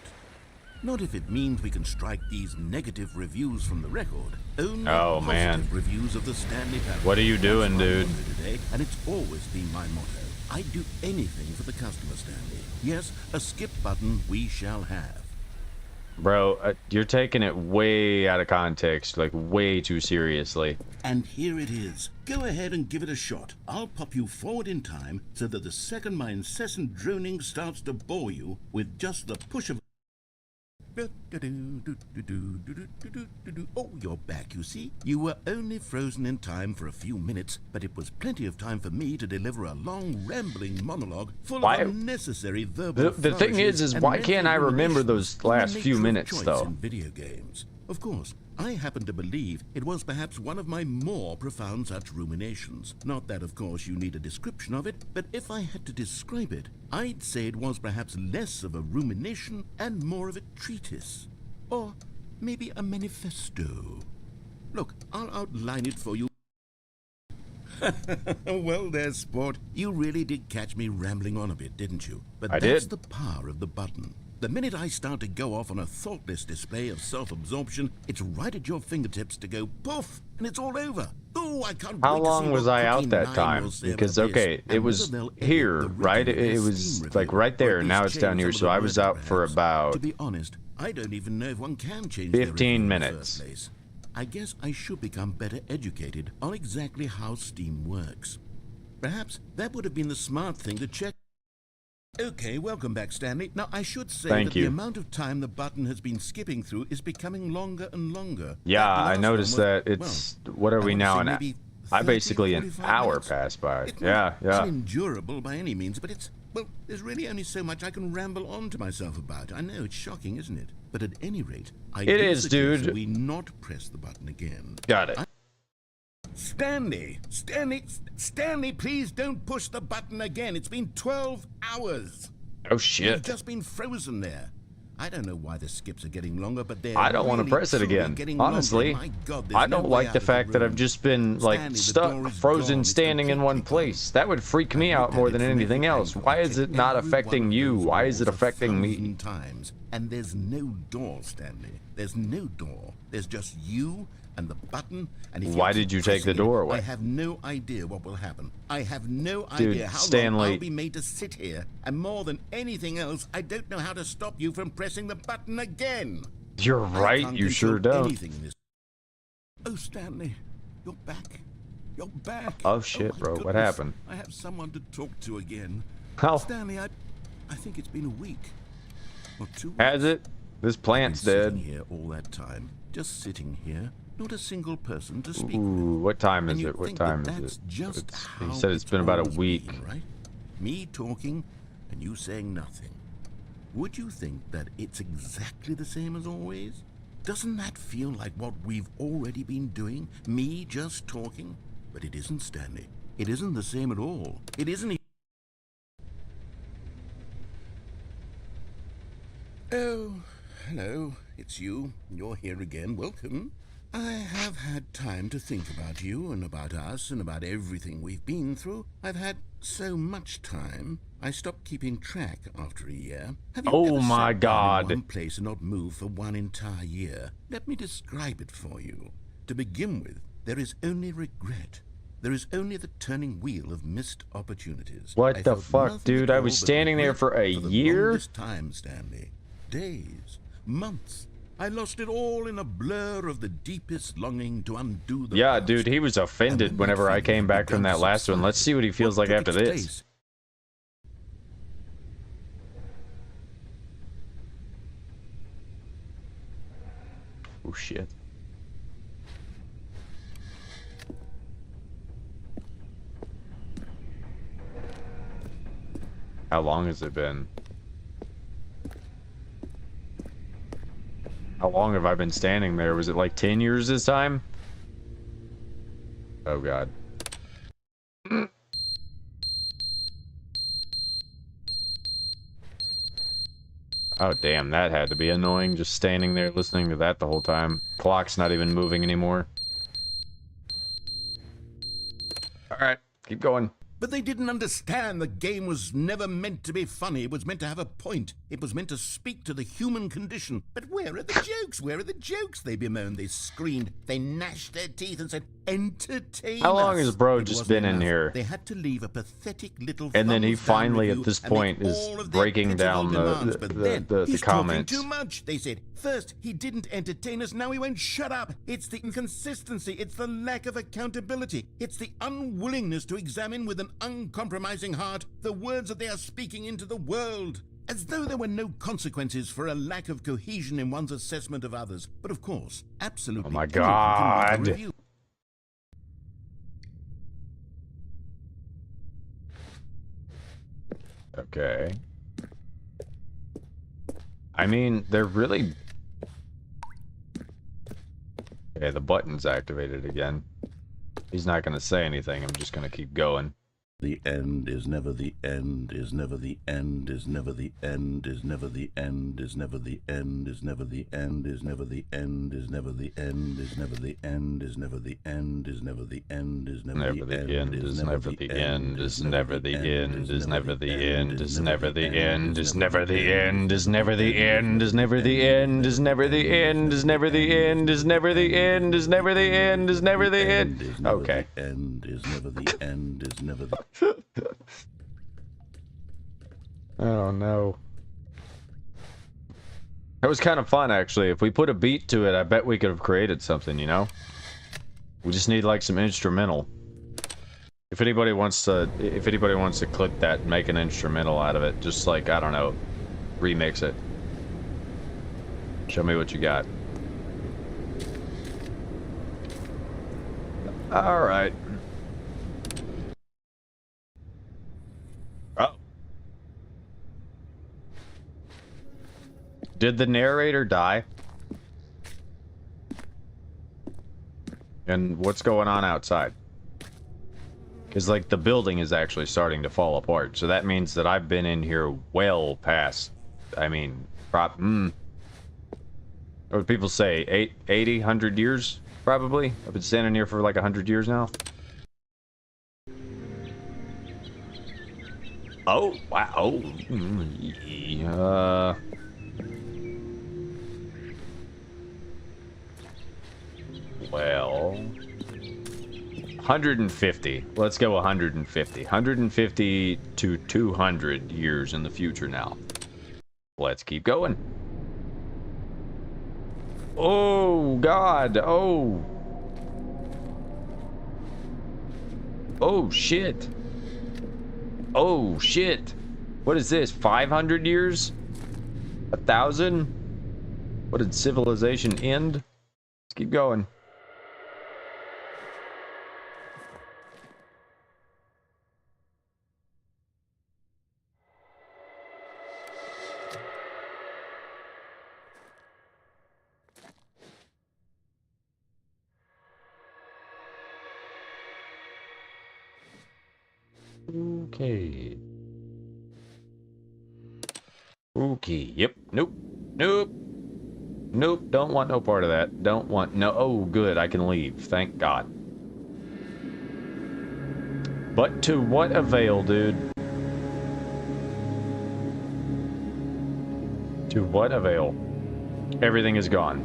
Not if it means we can strike these negative reviews from the record. Only Oh, positive man. reviews of the Stanley Parable. What are you doing, That's my dude? motto today, and it's always been my motto. I'd do anything for the customer, Stanley. Yes, a skip button we shall have. Bro, you're taking it way out of context, like way too seriously. And here it is. Go ahead and give it a shot. I'll pop you forward in time so that the second my incessant droning starts to bore you with just the push of... Oh, you're back, you see? You were only frozen in time for a few minutes, but it was plenty of time for me to deliver a long, rambling monologue full Why- of unnecessary verbal The thing is and why can't I mental remember ruminations those on the last few nature of minutes, choice though? in video games. Of course, I happen to believe it was perhaps one of my more profound such ruminations. Not that, of course, you need a description of it, but if I had to describe it, I'd say it was perhaps less of a rumination and more of a treatise. Or maybe a manifesto. Look, I'll outline it for you. Well, there's sport. You really did catch me rambling on a bit, didn't you? But I that's did. the power of the button. The minute I start to go off on a thoughtless display of self-absorption, it's right at your fingertips to go poof, and it's all over. Oh, I can't How wait to see long was what I out Cookie that Nine time? will say Because, about this, okay, and it was whether they'll edit here, the right? written It Steam was, review, like, right or there. at Now least it's down change here, some so of I the was wording, out for perhaps. about To be honest, I don't even know if one can change 15 their review in the minutes. first place. I guess I should become better educated on exactly how Steam works. Perhaps that would have been the smart thing to check. Okay, welcome back, Stanley. Now, I should say Thank that you. the amount of time the button has been skipping through is becoming longer and longer. Yeah, That I last noticed one was, that it's... What are I we would now? say An maybe I 30, basically an 45 hour minutes. passed by. It's Yeah, not yeah. unendurable by any means, but it's, well, there's really only so much I can ramble on to myself about. I know, it's shocking, isn't it? But at any rate, I It do is, suggest dude. we not press the button again. Got it. Stanley, please don't push the button again. It's been 12 hours. Oh, You've shit. just been frozen there. I don't know why the skips are getting longer, but they're I don't want to really, press it truly again. getting longer. Honestly, My God, there's I no don't way like out the of fact that room. I've just been, like, Stanley, the door stuck, is frozen, gone. It's standing in one completely place. That would freak me I've out looked more at it than from anything every else. angle. Why I've is it checked not every affecting one of you? those Why is it walls affecting me? 1,000 times, and there's no door, Stanley. There's no door. There's just you and the button. And if Why keep did you take the pressing it, door away? I have no idea what will happen. I have no Dude, idea how Stanley- long I'll be made to sit here. And more than anything else, I don't know how to stop you from pressing the button again. You're I right, can't you sure control don't. anything in this. Oh, Stanley, you're back. You're back. Oh, shit, my bro, what goodness. happened? I have someone to talk to again. How Stanley, I think it's been a week or 2 weeks. has it? This I've plant's been sitting dead. here all that time, just sitting here, not a single person to speak Ooh, with. what time And is you'd it? What think time that is that's it? just He how said it's been about a always week. been, right? Me talking and you saying nothing. Would you think that it's exactly the same as always? Doesn't that feel like what we've already been doing? Me just talking? But it isn't, Stanley. It isn't the same at all. It isn't. Oh, hello. It's you. You're here again. Welcome. I have had time to think about you and about us and about everything we've been through. I've had so much time. I stopped keeping track after a year. Have you Oh ever my sat down God. in one place and not moved for one entire year? Let me describe it for you. To begin with, there is only regret. There is only the turning wheel of missed opportunities. What I the felt fuck, nothing dude? at I all was but standing there regret for a the year? longest time, Stanley. Days, months. I lost it all in a blur of the deepest longing to undo the Yeah, past. dude, he was And offended when whenever that I feeling came had back from begun that to last one. Let's subside, see what he feels what like took after its this. place? Oh, shit. How long has it been? How long have I been standing there? Was it like 10 years this time? Oh, God. Oh, damn, that had to be annoying, just standing there listening to that the whole time. Clock's not even moving anymore. Alright, keep going. But they didn't understand the game was never meant to be funny. It was meant to have a point. It was meant to speak to the human condition. But where are the jokes? Where are the jokes? They bemoaned, they screamed, they gnashed their teeth and said, entertain How long us. has bro It just wasn't been in enough. here? They had to leave a pathetic little And then he thumbs down finally, review at this and make point, is all of their breaking pitiful down demands. But then, the he's comments. talking too much, they said. First, he didn't entertain us, now he won't shut up. It's the inconsistency, it's the lack of accountability, it's the unwillingness to examine with an uncompromising heart the words that they are speaking into the world. As though there were no consequences for a lack of cohesion in one's assessment of others. But of course, absolutely Oh my anyone can leave a God. review. Okay. I mean, they're really... Okay, the button's activated again. He's not gonna say anything, I'm just gonna keep going. The end is never the end, is never the end, is never the end, is never the end, is never the end, is never the end, is never the end, is never the end, is never the end, is never the end, is never the end, is Never the end is never the end is never the end is never the end is never the end is never the end is never the end is never the end is never the end is never the end is never the end is never the end is never the end. Okay. End is never the end, is never the Oh no. That was kind of fun, actually. If we put a beat to it, I bet we could have created something, you know? We just need like some instrumental. If anybody wants to clip that and make an instrumental out of it, just like, I don't know, remix it. Show me what you got. Alright. Oh. Did the narrator die? And what's going on outside? Because, like, the building is actually starting to fall apart. So that means that I've been in here well past, I mean, what would people say? 80, 100 years? Probably? I've been standing here for like 100 years now. Oh, wow. Oh, well, 150. Let's go 150. 150 to 200 years in the future now. Let's keep going. Oh, God. Oh. Oh, shit. Oh, shit. What is this? 500 years? 1,000? What did civilization end? Let's keep going. Okay. Okay. Yep. Nope. Nope. Nope. Don't want no part of that. Don't want no. Oh, good. I can leave. Thank God. But to what avail, dude? To what avail? Everything is gone.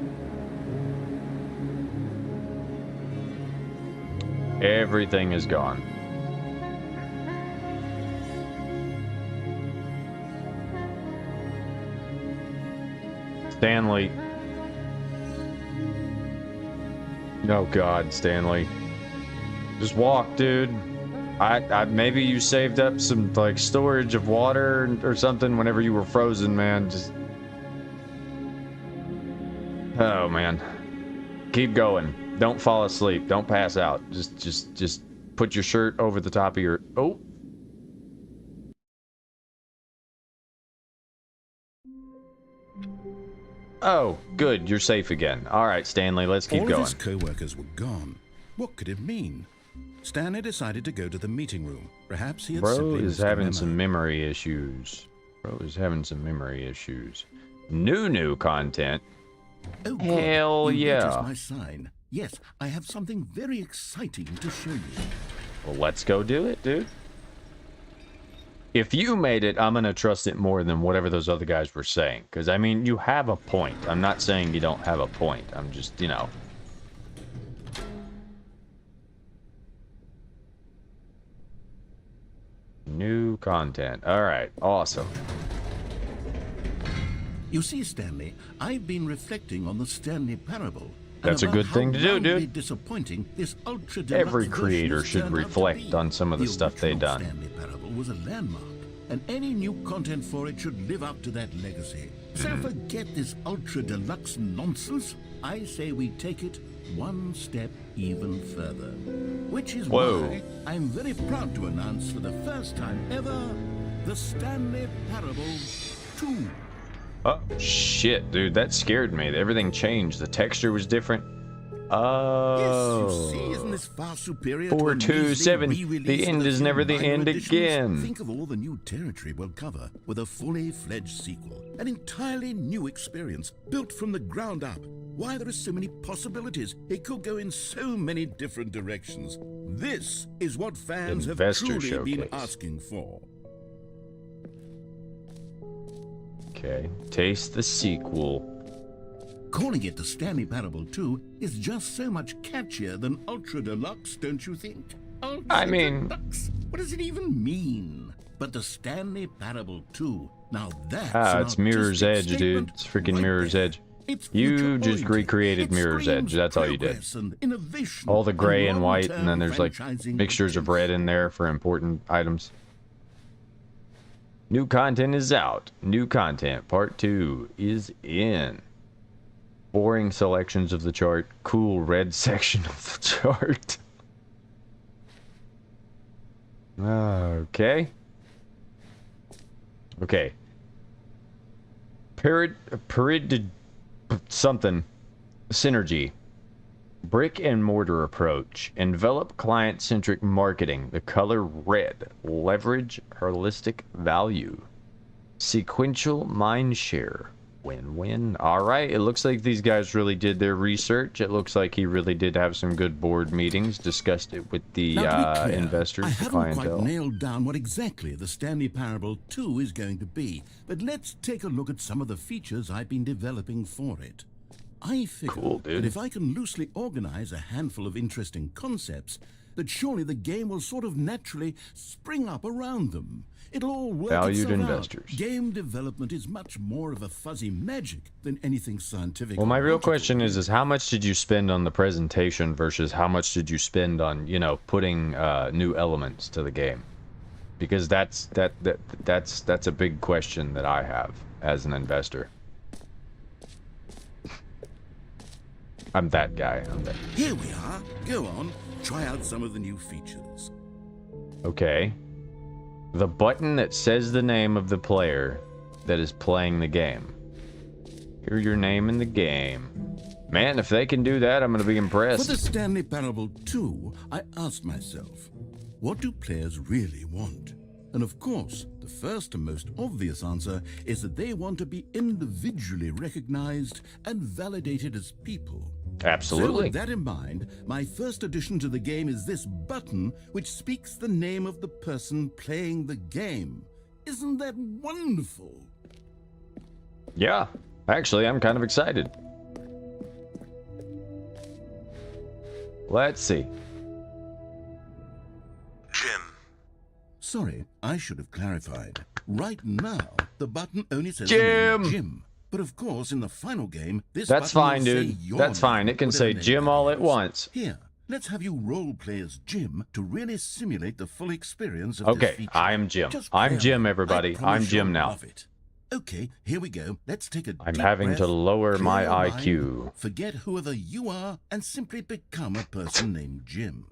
Everything is gone. Stanley. Oh God, Stanley. Just walk, dude. I maybe you saved up some like storage of water or something whenever you were frozen, man. Just oh man. Keep going. Don't fall asleep. Don't pass out. Just put your shirt over the top of your oh. Oh, good. You're safe again. All right, Stanley, let's keep going. All of his co-workers were gone. What could it mean? Stanley decided to go to the meeting room. Perhaps he had simply is having some memory issues. Bro is having some memory issues. New content. Oh, good. Hell You yeah. noticed my sign. Yes, I have something very exciting to show you. Well, let's go do it, dude. If you made it, I'm going to trust it more than whatever those other guys were saying. Because, I mean, you have a point. I'm not saying you don't have a point. I'm just, you know. New content. All right. Awesome. You see, Stanley, I've been reflecting on the Stanley Parable. That's a good thing to do, dude. Disappointing this ultra Every creator should reflect on some of the stuff they've done. The Stanley Parable was a landmark, and any new content for it should live up to that legacy. So forget this ultra deluxe nonsense. I say we take it one step even further. Which is why I'm very proud to announce for the first time ever the Stanley Parable 2. Oh, shit, dude. That scared me. Everything changed. The texture was different. Oh. Yes, you see, isn't this far superior 427. to a The end is never the end again. Think of all the new territory we'll cover with a fully fledged sequel. An entirely new experience, built from the ground up. Why, there are so many possibilities. It could go in so many different directions. This is what fans Investor have truly been showcase. asking for. Okay. Taste the sequel. Calling it the Stanley Parable 2 is just so much catchier than Ultra Deluxe, don't you think? Ultra Deluxe? What does it even mean? But the Stanley Parable 2, now that's it's Mirror's Edge, dude. It's freaking Mirror's Edge. You just recreated Mirror's Edge. That's all you did. All the gray and white, and then there's like mixtures of red in there for important items. New content is out. New content, part 2, is in. Boring selections of the chart. Cool red section of the chart. Okay. Okay. Pyrid something. Synergy. Brick and mortar approach. Envelop client-centric marketing. The color red. Leverage holistic value. Sequential mind share. Win-win. Alright, it looks like these guys really did their research. It looks like he really did have some good board meetings, discussed it with the investors, I the haven't clientele. quite nailed down what exactly the Stanley Parable 2 is going to be, but let's take a look at some of the features I've been developing for it. I figure that if I can loosely organize a handful of interesting concepts, that surely the game will sort of naturally spring up around them. It'll all work Valued itself investors. out. Game development is much more of a fuzzy magic than anything scientific. Well, my or real logical. question is how much did you spend on the presentation versus how much did you spend on, you know, putting new elements to the game? Because that's a big question that I have as an investor. I'm that guy. I'm that. Here we are. Go on, try out some of the new features. Okay. The button that says the name of the player that is playing the game. Hear your name in the game. Man, if they can do that, I'm going to be For impressed. the Stanley Parable 2, I asked myself, what do players really want? And of course, the first and most obvious answer is that they want to be individually recognized and validated as people. So Absolutely. with that in mind, my first addition to the game is this button which speaks the name of the person playing the game. Isn't that wonderful? Yeah. Actually, I'm kind of excited. Let's see. Jim. Sorry, I should have clarified. Right now, the button only says Jim! the name Jim. But of course, in the final game, this That's button will fine, say dude. your That's name, fine. It can whatever say name Jim that all at is. once. Here, let's have you role play as Jim to really simulate the full experience of Okay, this feature. I am Jim. Just I'm play Jim, along. everybody. I promise I'm Jim you'll now. love it. Okay, here we go. Let's take a I'm deep having breath, to lower clear my your mind, IQ. forget whoever you are, and simply become a person named Jim.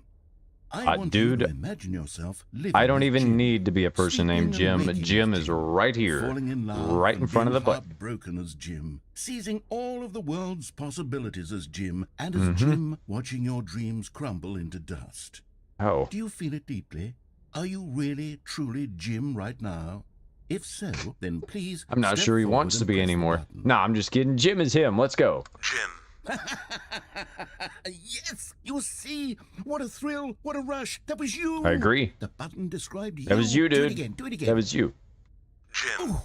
I want dude, you to imagine yourself living I don't with even Jim, need to be a person named sleeping and Jim. waking Jim as is right here. falling in love Right in and front of the being button. heartbroken as Jim, seizing all of the world's possibilities as Jim, and as Mm-hmm. Jim, watching your dreams crumble into dust. Oh. Do you feel it deeply? Are you really, truly Jim right now? If so, then please. I'm not step sure he forward wants to and be press the anymore. button. Nah, I'm just kidding. Jim is him. Let's go. Jim. Yes, you see, what a thrill, what a rush. That was you. I agree. The button described you. That was you, Do dude. it again. Do it again. That was you. Jim.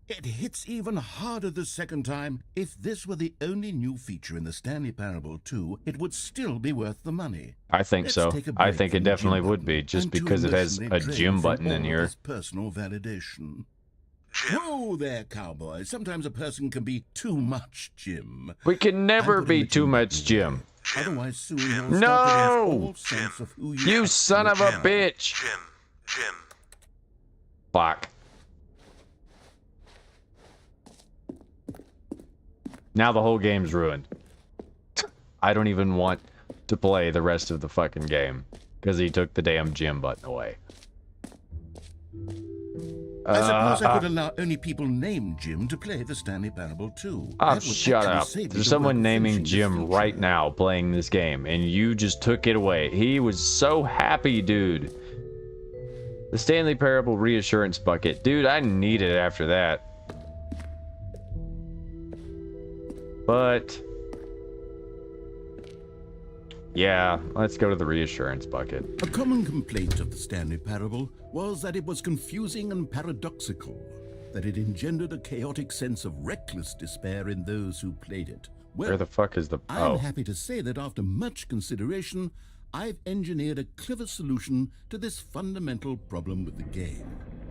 It hits even harder the second time. If this were the only new feature in the Stanley Parable 2, it would still be worth the money. I think Let's so. take a I break think from it the definitely Jim would button be, just and to because it has emotionally a drain Jim from button all in of here. this personal validation. Jim. Whoa there, cowboy. Sometimes a person can be too much Jim. We can never I'm putting be the too Jim much button Jim. away. Otherwise, soon you'll No! start to lose all sense of who you You are. son of a bitch! Jim. Jim. Fuck. Now the whole game's ruined. I don't even want to play the rest of the fucking game because he took the damn Jim button away. I suppose I could allow only people named Jim to play the Stanley Parable 2. Oh, That would shut actually up. save me There's the someone work of naming finishing this Jim feature. right now playing this game, and you just took it away. He was so happy, dude. The Stanley Parable reassurance bucket. Dude, I need it after that. But... yeah, let's go to the reassurance bucket. A common complaint of the Stanley Parable was that it was confusing and paradoxical, that it engendered a chaotic sense of reckless despair in those who played it. Well, Where the fuck is the... I'm oh. happy to say that after much consideration, I've engineered a clever solution to this fundamental problem with the game.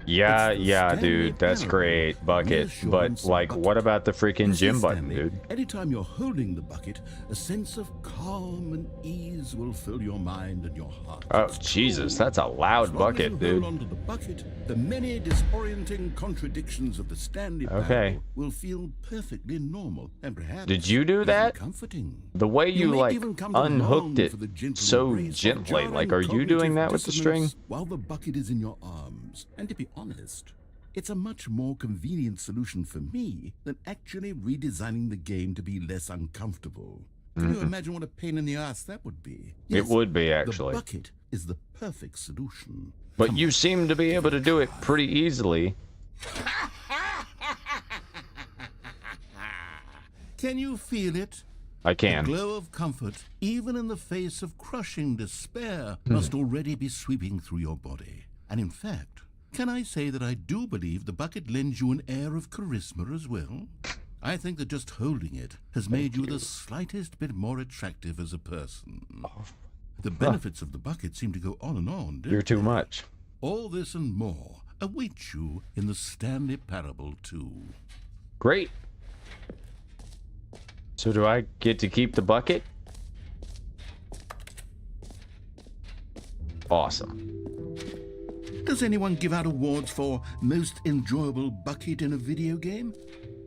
Yeah, It's the yeah, Stanley dude, that's Parable. great, bucket. But, Reassurance like, bucket. what about the You freaking see, Jim button, Stanley, dude? anytime you're holding the bucket, a sense of calm and ease will fill your mind and your heart. Oh, It's Jesus, true. that's a loud As long as bucket, you dude. Hold onto the bucket, the many disorienting contradictions of the Stanley Okay. Parable will feel perfectly normal and perhaps Did you do even that? comforting. The way you, may like, even come to long unhooked it for the gentle so embrace of gently. jarring Like, are you cognitive doing that with the string? dissonance while the bucket is in your arms? And to be honest, it's a much more convenient solution for me than actually redesigning the game to be less uncomfortable. Can you imagine what a pain in the ass that would be? Mm-hmm. It would be, The actually. bucket is the perfect solution. But you seem to be able to do it pretty easily. Can you feel it? I The can. glow of comfort, even in the face of crushing despair, Hmm. must already be sweeping through your body. And in fact, can I say that I do believe the bucket lends you an air of charisma as well? I think that just holding it has made you the slightest bit more attractive as a person. The benefits of the bucket seem to go on and on, don't You're too they? much. All this and more await you in the Stanley Parable 2. Great. So do I get to keep the bucket? Awesome. Does anyone give out awards for most enjoyable bucket in a video game?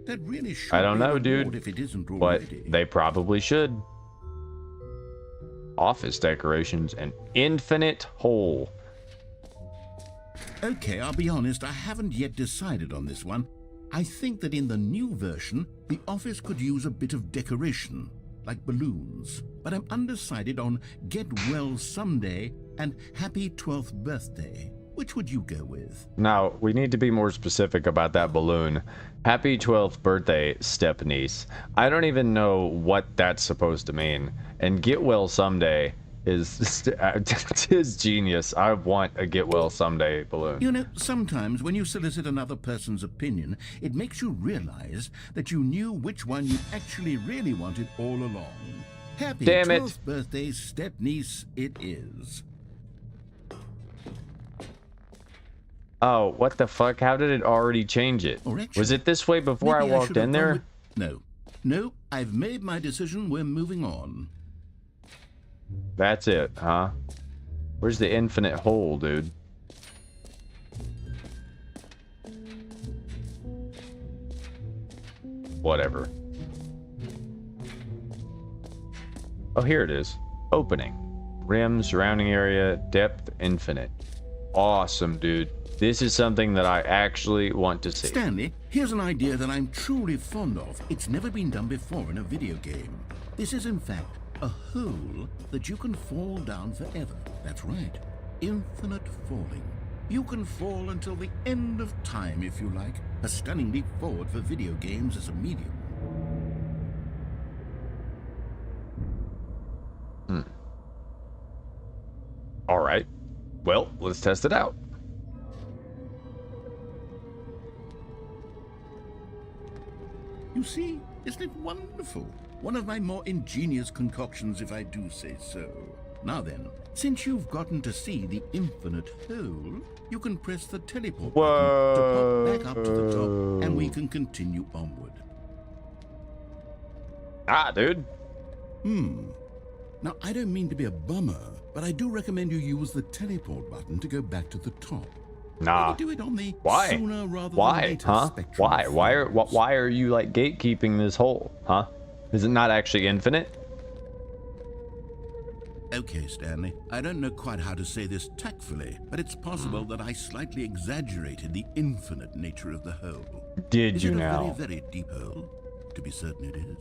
That really should I don't be an know, award dude. if it isn't But already. they probably should. Office decorations, an infinite hole. Okay, I'll be honest, I haven't yet decided on this one. I think that in the new version, the office could use a bit of decoration, like balloons. But I'm undecided on Get Well Someday and Happy 12th Birthday. Which would you go with? Now, we need to be more specific about that balloon. Happy 12th birthday, step-niece. I don't even know what that's supposed to mean. And Get Well Someday is genius. I want a Get Well Someday balloon. You know, sometimes when you solicit another person's opinion, it makes you realize that you knew which one you actually really wanted all along. Happy Damn it. 12th birthday, step-niece it is. Oh, what the fuck? How did it already change it? Or actually, Was it this way before I maybe walked should have in gone there? with- No. No, I've made my decision. We're moving on. That's it, huh? Where's the infinite hole, dude? Whatever. Oh, here it is. Opening. Rim, surrounding area, depth, infinite. Awesome, dude. This is something that I actually want to see. Stanley, here's an idea that I'm truly fond of. It's never been done before in a video game. This is, in fact, a hole that you can fall down forever. That's right. Infinite falling. You can fall until the end of time, if you like. A stunning leap forward for video games as a medium. All right. Well, let's test it out. You see, isn't it wonderful? One of my more ingenious concoctions, if I do say so. Now then, since you've gotten to see the infinite hole, you can press the teleport button to pop back up to the top, and we can continue onward. Ah, dude. Now, I don't mean to be a bummer, but I do recommend you use the teleport button to go back to the top. Nah. Maybe do it on the Why? sooner rather than Why? later Huh? spectrum Why? of Why things. are you like gatekeeping this hole? Huh? Is it not actually infinite? Okay, Stanley, I don't know quite how to say this tactfully, but it's possible that I slightly exaggerated the infinite nature of the hole. Did Is you it a now? very, very deep hole? To be certain it is.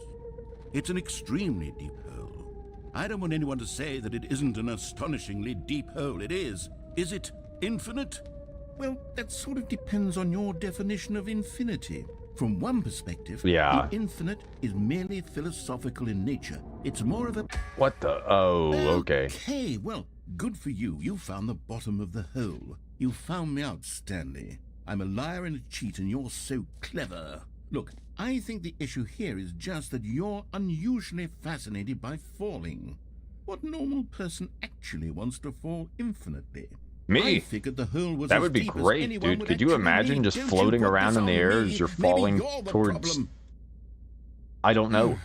It's an extremely deep hole. I don't want anyone to say that it isn't an astonishingly deep hole. It is. Is it infinite? Well, that sort of depends on your definition of infinity. From one perspective, Yeah. the infinite is merely philosophical in nature. It's more of a... What the? Oh, okay. Okay, well, good for you. You found the bottom of the hole. You found me out, Stanley. I'm a liar and a cheat, and you're so clever. Look, I think the issue here is just that you're unusually fascinated by falling. What normal person actually wants to fall infinitely? I Me? figured the hole was That as would be deep as great, anyone dude. would Could you actually imagine need. just Don't you floating put around this in the on air me. as you're Maybe falling you're the towards... problem. I don't know.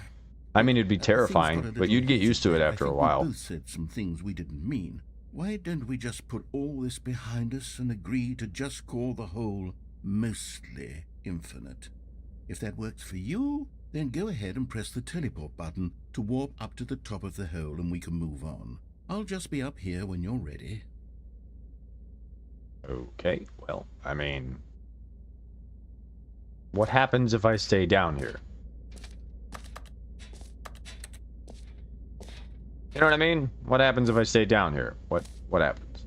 I mean, it'd be Things got a terrifying, little but you'd get used to it hazy. after I a think while. We both said some things we didn't mean. Why don't we just put all this behind us and agree to just call the whole mostly infinite? If that works for you, then go ahead and press the teleport button to warp up to the top of the hole and we can move on. I'll just be up here when you're ready. Okay, well, I mean... What happens if I stay down here? You know what I mean? What happens if I stay down here? What happens?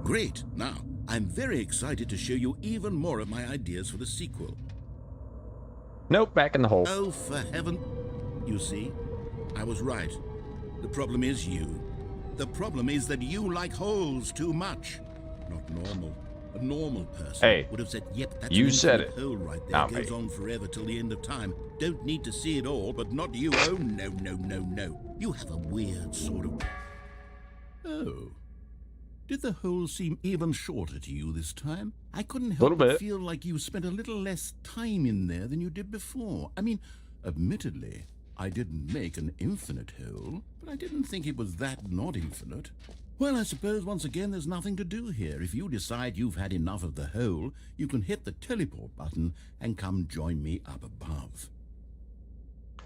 Great. Now, I'm very excited to show you even more of my ideas for the sequel. Nope, back in the hole. Oh, for heaven. You see, I was right. The problem is you. The problem is that you like holes too much. Not normal. A normal person Hey, would have said, yep, that's you an said infinite it. hole right there. Not Goes me. on forever till the end of time. Don't need to see it all, but not you. Oh, no, no, no, no. You have a weird sort of... Oh. Did the hole seem even shorter to you this time? I couldn't help Little but bit. feel like you spent a little less time in there than you did before. I mean, admittedly, I didn't make an infinite hole, but I didn't think it was that not infinite. Well, I suppose once again there's nothing to do here. If you decide you've had enough of the hole, you can hit the teleport button and come join me up above.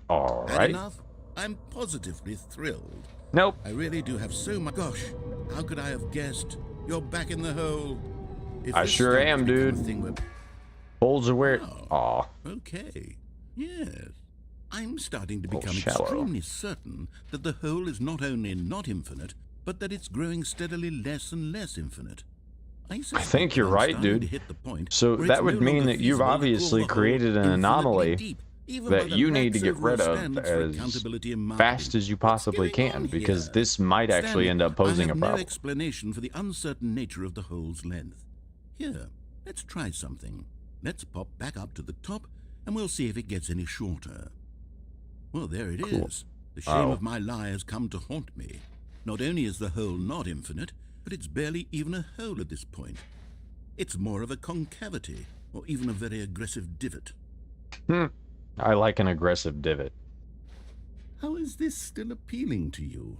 All Had right. enough? I'm positively thrilled. Nope. I really do have so much. Gosh, how could I have guessed? You're back in the hole. If I this sure starts am, to become a dude. thing where- Holes are where. Oh. Aw. Okay. Yes. I'm starting to Oh, become shallow. extremely certain that the hole is not only not infinite, but that it's growing steadily less and less infinite. I think you're right, dude. So that would mean that you've obviously created an anomaly that you need to get rid of as fast as you possibly can, because this might actually end up posing I a have no problem. explanation for the uncertain nature of the hole's length. Here, let's try something. Let's pop back up to the top, and we'll see if it gets any shorter. Well, there it Cool. is. The shame Oh. of my lie has come to haunt me. Not only is the hole not infinite, but it's barely even a hole at this point. It's more of a concavity, or even a very aggressive divot. I like an aggressive divot. How is this still appealing to you?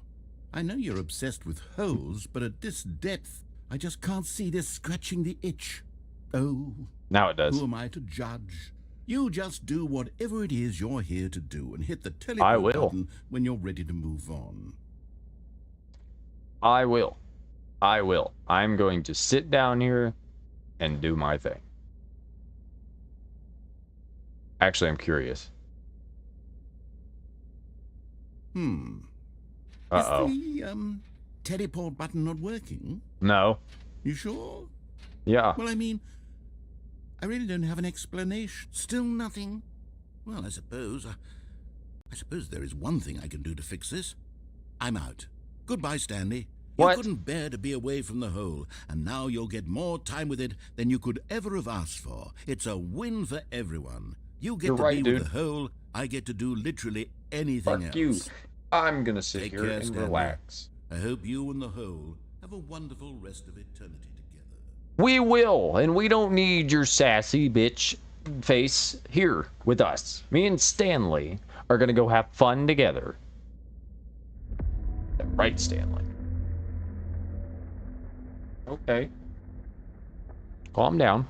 I know you're obsessed with holes, but at this depth, I just can't see this scratching the itch. Oh, Now it does. who am I to judge? You just do whatever it is you're here to do and hit the I teleport will. button when you're ready to move on. I will. I will. I'm going to sit down here and do my thing. Actually, I'm curious. Uh-oh. Is the teleport button not working? No. You sure? Yeah. Well, I mean, I really don't have an explanation. Still nothing? Well, I suppose there is one thing I can do to fix this. I'm out. Goodbye, Stanley. What? You couldn't bear to be away from the hole, and now you'll get more time with it than you could ever have asked for. It's a win for everyone. You get You're to right, be dude. with the hole. I get to do literally anything Fuck else. you. I'm gonna sit Take here care, and Stanley. relax. I hope you and the hole have a wonderful rest of eternity together. We will, and we don't need your sassy bitch face here with us. Me and Stanley are gonna go have fun together. Right, Stanley. Okay. Calm down.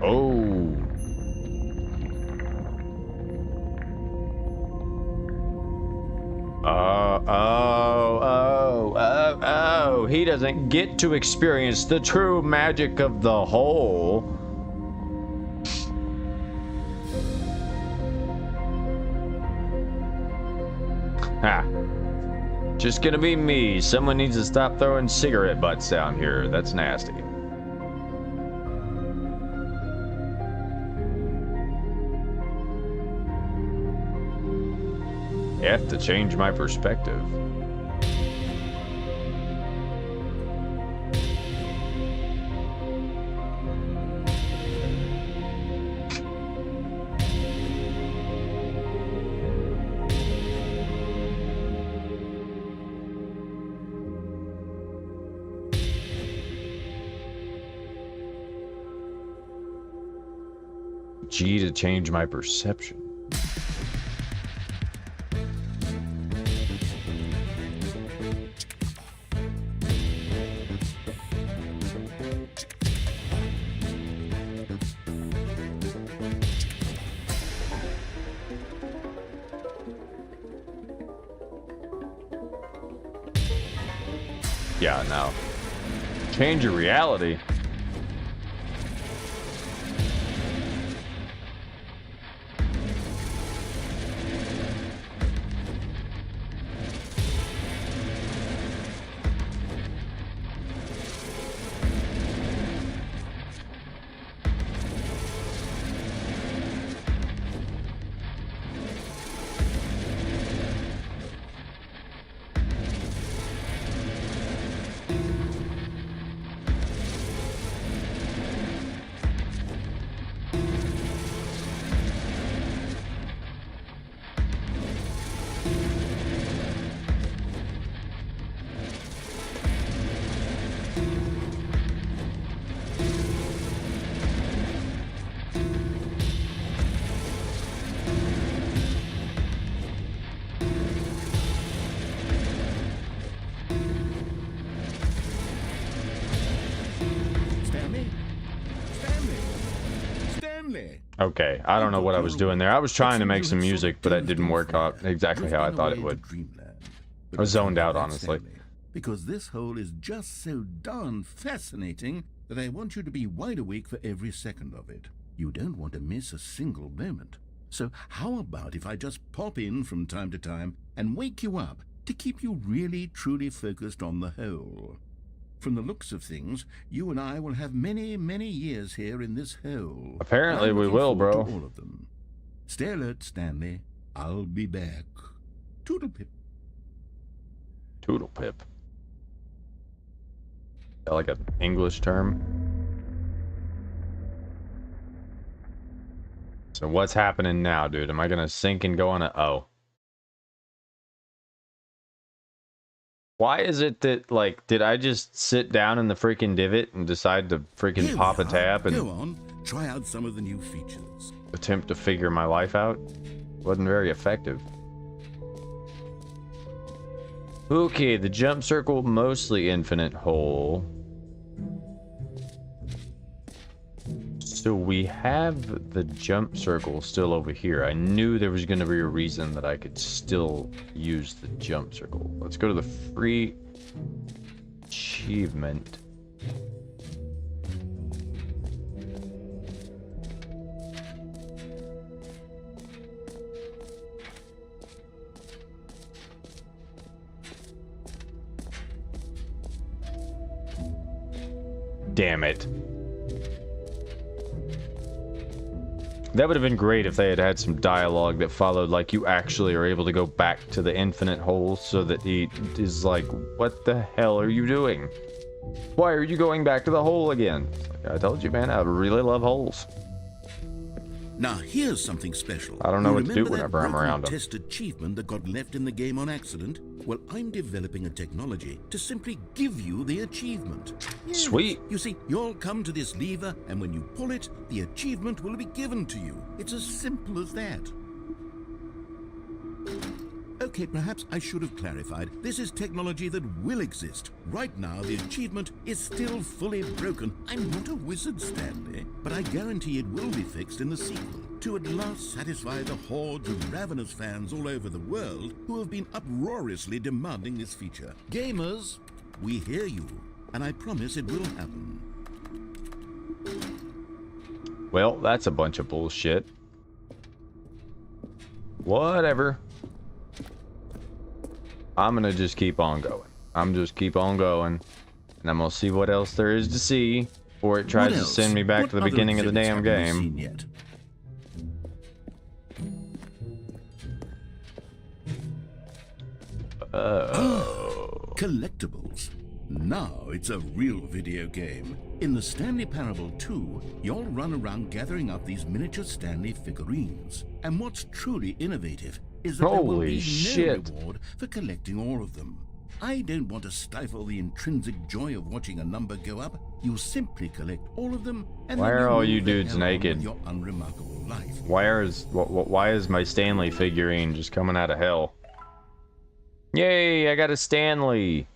Oh. Oh. He doesn't get to experience the true magic of the hole. Ha. Just gonna be me. Someone needs to stop throwing cigarette butts down here. That's nasty. You have to change my perspective. G to change my perception. Yeah, no. Change your reality. Okay, I don't know what I was doing there. I was trying to make some music, but that didn't work out exactly how I thought it would. I was zoned out, honestly. Because this hole is just so darn fascinating that I want you to be wide awake for every second of it. You don't want to miss a single moment. So how about if I just pop in from time to time and wake you up to keep you really truly focused on the hole? From the looks of things, you and I will have many, many years here in this hole. Apparently I'm we looking will, forward bro. to all of them. Stay alert, Stanley. I'll be back. Toodlepip. Toodle pip. Is that like an English term? So what's happening now, dude? Am I gonna sink and go on a... Oh. Why is it that, like, did I just sit down in the freaking divot and decide to freaking Here pop we a are. tab Go and on, try out some of the new features. attempt to figure my life out? Wasn't very effective. Okay, the jump circle, mostly infinite hole. So we have the jump circle still over here. I knew there was going to be a reason that I could still use the jump circle. Let's go to the free achievement. Damn it. That would have been great if they had had some dialogue that followed, like you actually are able to go back to the infinite hole so that he is like, what the hell are you doing? Why are you going back to the hole again? Like, I told you, man, I really love holes. Now here's something special. I don't know You what to do remember that whenever I'm broken around 'em. test achievement that got left in the game on accident? Well, I'm developing a technology to simply give you the achievement. Yes. Sweet. You see, you'll come to this lever, and when you pull it, the achievement will be given to you. It's as simple as that. Okay, perhaps I should have clarified. This is technology that will exist. Right now, the achievement is still fully broken. I'm not a wizard, Stanley, but I guarantee it will be fixed in the sequel to at last satisfy the hordes of ravenous fans all over the world who have been uproariously demanding this feature. Gamers, we hear you, and I promise it will happen. Well, that's a bunch of bullshit. Whatever. I'm gonna just keep on going. I'm just keep on going. And I'm gonna see what else there is to see before it tries What to else? send me back What to the other beginning of the exhibits damn haven't you game. seen yet? Collectibles. Now it's a real video game. In the Stanley Parable 2, you'll run around gathering up these miniature Stanley figurines. And what's truly innovative is that there will Holy be shit. no reward for collecting all of them. I don't want to stifle the intrinsic joy of watching a number go up. You simply collect all of them, and Why then are all move you the dudes hell on naked? with your unremarkable life. Why is my Stanley figurine just coming out of hell? Yay, I got a Stanley.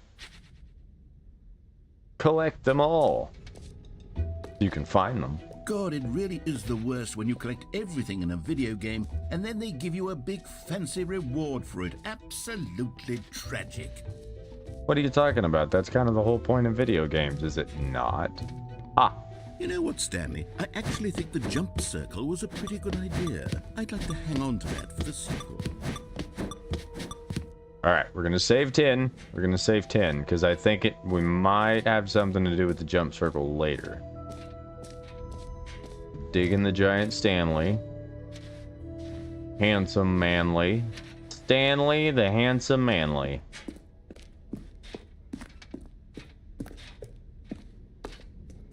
Collect them all. You can find them. God, it really is the worst when you collect everything in a video game and then they give you a big fancy reward for it. Absolutely tragic. What are you talking about? That's kind of the whole point of video games, is it not? Ah, You know what, Stanley? I actually think the jump circle was a pretty good idea. I'd like to hang on to that for the sequel. alright, we're gonna save 10. We're gonna save 10, because I think we might have something to do with the jump circle later. Digging the giant Stanley. Handsome manly. Stanley the handsome manly.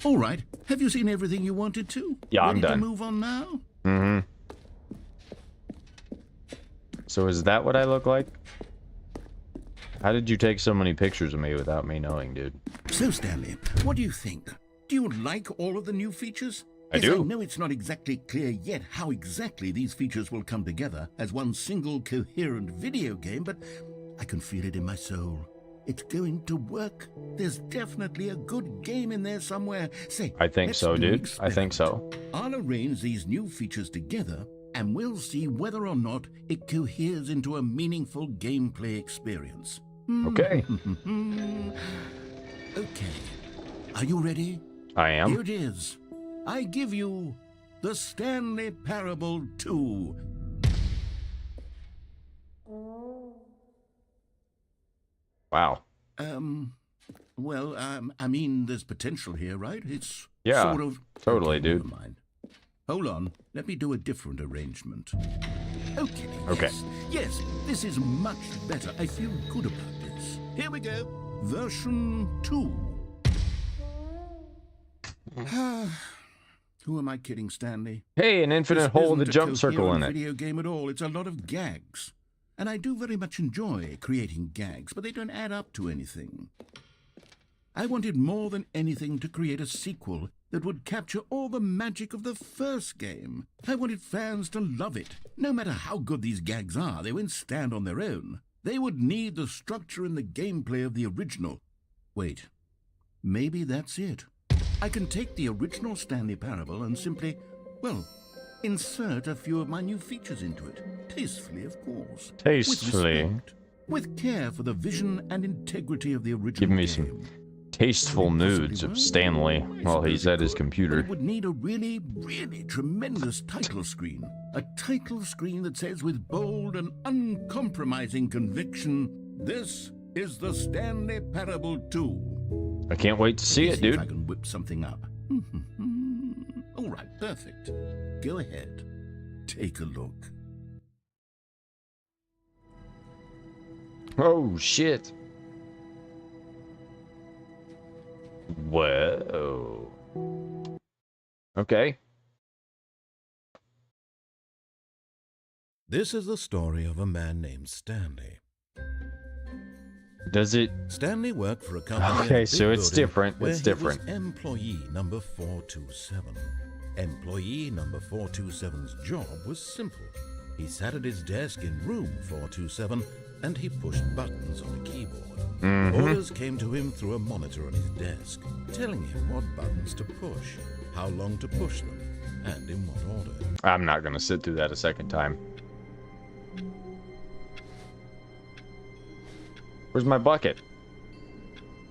All right. Have you seen everything you wanted to? Yeah, I'm Ready done. to move on now? Mm-hmm. So is that what I look like? How did you take so many pictures of me without me knowing, dude? So, Stanley, what do you think? Do you like all of the new features? I do. I know it's not exactly clear yet how exactly these features will come together as one single coherent video game, but I can feel it in my soul. It's going to work. There's definitely a good game in there somewhere. Say, I think let's so, do an dude. I think so. experiment. I'll arrange these new features together, and we'll see whether or not it coheres into a meaningful gameplay experience. Okay. Okay. Are you ready? I Here am. it is. I give you the Stanley Parable 2. Wow. Well, I mean, there's potential here, right? It's Yeah, sort of... totally, Okay, dude. Never mind. Hold on. Let me do a different arrangement. Okay. Okay. Yes, this is much better. I feel good about this. Here we go. Version 2. Who am I kidding, Stanley? Hey, an infinite This hole with a isn't jump circle in coherent it. video game at all. It's a lot of gags. And I do very much enjoy creating gags, but they don't add up to anything. I wanted more than anything to create a sequel that would capture all the magic of the first game. I wanted fans to love it. No matter how good these gags are, they won't stand on their own. They would need the structure and the gameplay of the original. Wait, maybe that's it. I can take the original Stanley Parable and simply, well, insert a few of my new features into it. Tastefully, of course. Tastefully. With respect, with care for the vision and integrity of the original Give me game. some tasteful nudes of Stanley while he's at his But computer. it would need a really, really tremendous title screen. A title screen that says with bold and uncompromising conviction, "This is the Stanley Parable 2." I can't wait to see it, If I dude. can whip something up. All right, perfect. Go ahead. Take a look. Oh, shit. Whoa. Okay. This is the story of a man named Stanley. Does it... Stanley worked for a company. Okay, in a big so it's building different. where It's he different. was employee number 427. Employee number 427's job was simple. He sat at his desk in room 427 and he pushed buttons on a keyboard. Orders came to him through a monitor on his desk, telling him what buttons to push, how long to push them, and in what order. I'm not gonna sit through that a second time. Where's my bucket?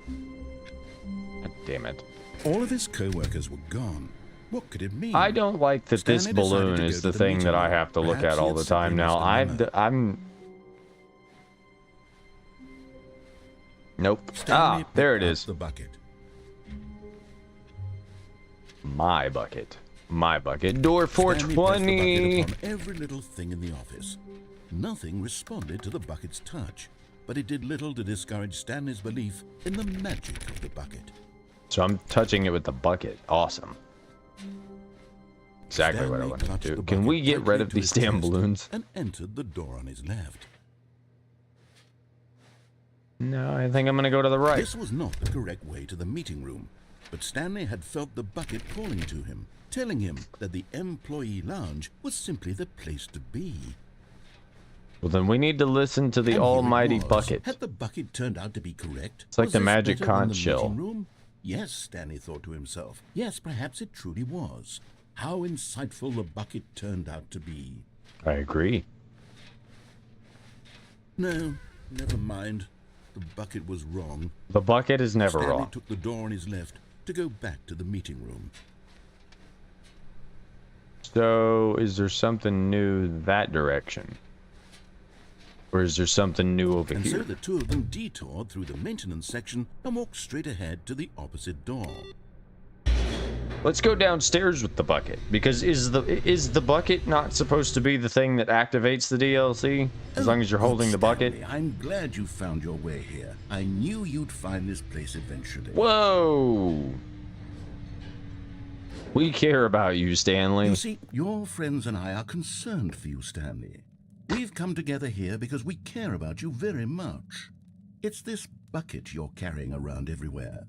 God damn it. All of his co-workers were gone. What could it mean? I don't like that this Stanley decided balloon to is go the to the thing meeting that I room. have to look Perhaps at he all had the time simply now. missed a memo. I'm... Nope. Stanley Ah, there it picked up is. The bucket. My bucket. My bucket. Door Stanley pressed the 420. bucket upon every little thing in the office. Nothing responded to the bucket's touch, but it did little to discourage Stanley's belief in the magic of the bucket. So I'm touching it with the bucket. Awesome. Exactly what I Stanley want to clutched do. the Can we bucket get tightly rid of to these his damn chest balloons? and entered the door on his left. No, I think I'm gonna go to the right. This was not the correct way to the meeting room, but Stanley had felt the bucket calling to him, telling him that the employee lounge was simply the place to be. Well, then we need to listen to the And here it almighty was. bucket. Had the bucket turned out to be correct? It's like Was the this magic better than conch the shell. meeting room? Yes, Stanley thought to himself. Yes, perhaps it truly was. How insightful the bucket turned out to be. I agree. No, never mind. The bucket was wrong. The bucket is never Stanley wrong. took the door on his left to go back to the meeting room. So, is there something new that direction? Or is there something new over And so here? the two of them detoured through the maintenance section and walked straight ahead to the opposite door. Let's go downstairs with the bucket. Because is the bucket not supposed to be the thing that activates the DLC? As long as you're holding the bucket? Stanley, I'm glad you found your way here. I knew you'd find this place eventually. Whoa! We care about you, Stanley. You see, your friends and I are concerned for you, Stanley. We've come together here because we care about you very much. It's this bucket you're carrying around everywhere.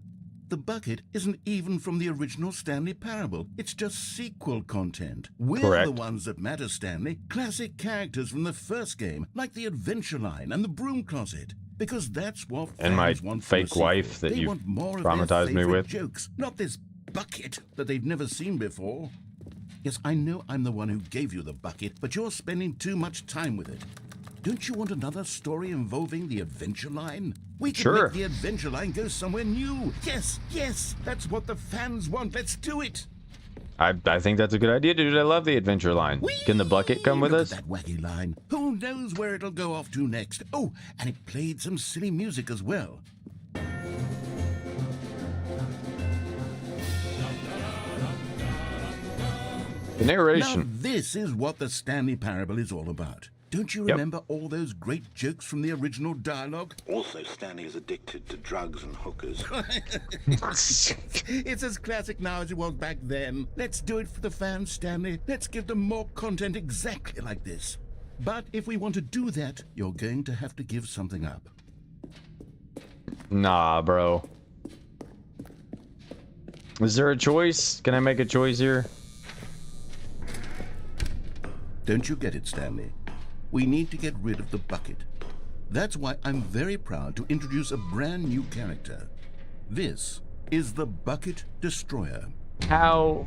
The bucket isn't even from the original Stanley Parable. It's just sequel content. We're Correct. the ones that matter, Stanley. Classic characters from the first game, like the Adventure Line and the Broom Closet. Because that's what And my fans want from a fake sequel. wife that They you want more of traumatized their me favorite with. jokes, not this bucket that they've never seen before. Yes, I know I'm the one who gave you the bucket, but you're spending too much time with it. Don't you want another story involving the Adventure Line? We can Sure. make the Adventure Line go somewhere new. Yes, yes, that's what the fans want. Let's do it. I think that's a good idea, dude. I love the Adventure Line. Can the bucket come with Look us? at that wacky line. Who knows where it'll go off to next? Oh, and it played some silly music as well. The Now, narration. this is what the Stanley Parable is all about. Don't you Yep. remember all those great jokes from the original dialogue? Also, Stanley is addicted to drugs and hookers. It's as classic now as it was back then. Let's do it for the fans, Stanley. Let's give them more content exactly like this. But if we want to do that, you're going to have to give something up. Nah, bro. Is there a choice? Can I make a choice here? Don't you get it, Stanley? We need to get rid of the bucket. That's why I'm very proud to introduce a brand new character. This is the Bucket Destroyer. How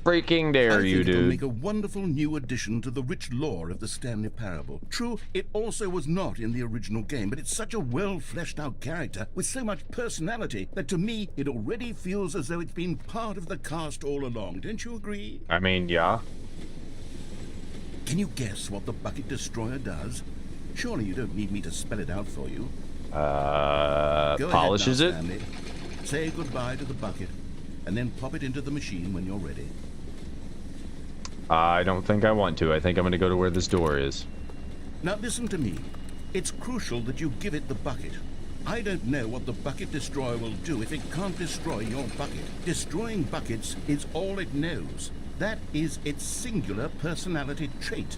freaking dare I you, think it'll make dude? a wonderful new addition to the rich lore of the Stanley Parable. True, it also was not in the original game, but it's such a well-fleshed-out character with so much personality that to me it already feels as though it's been part of the cast all along. Don't you agree? I mean, yeah. Can you guess what the Bucket Destroyer does? Surely you don't need me to spell it out for you. Go Polishes ahead it? now, Stanley. Say goodbye to the bucket, and then pop it into the machine when you're ready. I don't think I want to. I think I'm gonna go to where this door is. Now listen to me. It's crucial that you give it the bucket. I don't know what the Bucket Destroyer will do if it can't destroy your bucket. Destroying buckets is all it knows. That is its singular personality trait.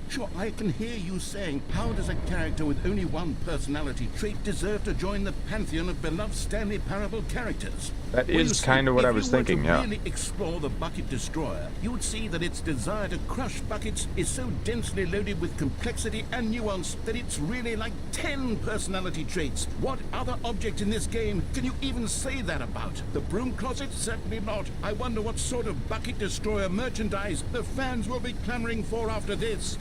Sure, I can hear you saying, how does a character with only one personality trait deserve to join the pantheon of beloved Stanley Parable characters? That Well, you is see, kind of what if I was you were thinking, to yeah. really explore the Bucket Destroyer, you would see that its desire to crush buckets is so densely loaded with complexity and nuance that it's really like 10 personality traits. What other object in this game can you even say that about? The Broom Closet? Certainly not. I wonder what sort of Bucket Destroyer merchandise the fans will be clamoring for after this.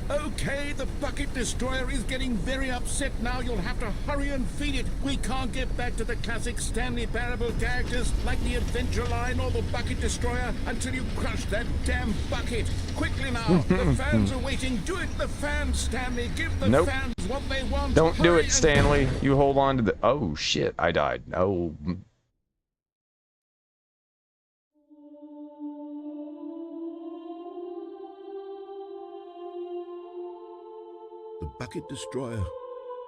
Okay, the Bucket Destroyer is getting very upset now. You'll have to hurry and feed it. We can't get back to the classic Stanley Parable characters like the Adventure Line or the Bucket Destroyer until you crush that damn bucket. Quickly now, the fans are waiting. Do it, the fans, Stanley. Give the Nope. fans what they want. Don't do Hurry it, and- Stanley. You hold on to the. Oh shit! I died. Oh. The Bucket Destroyer,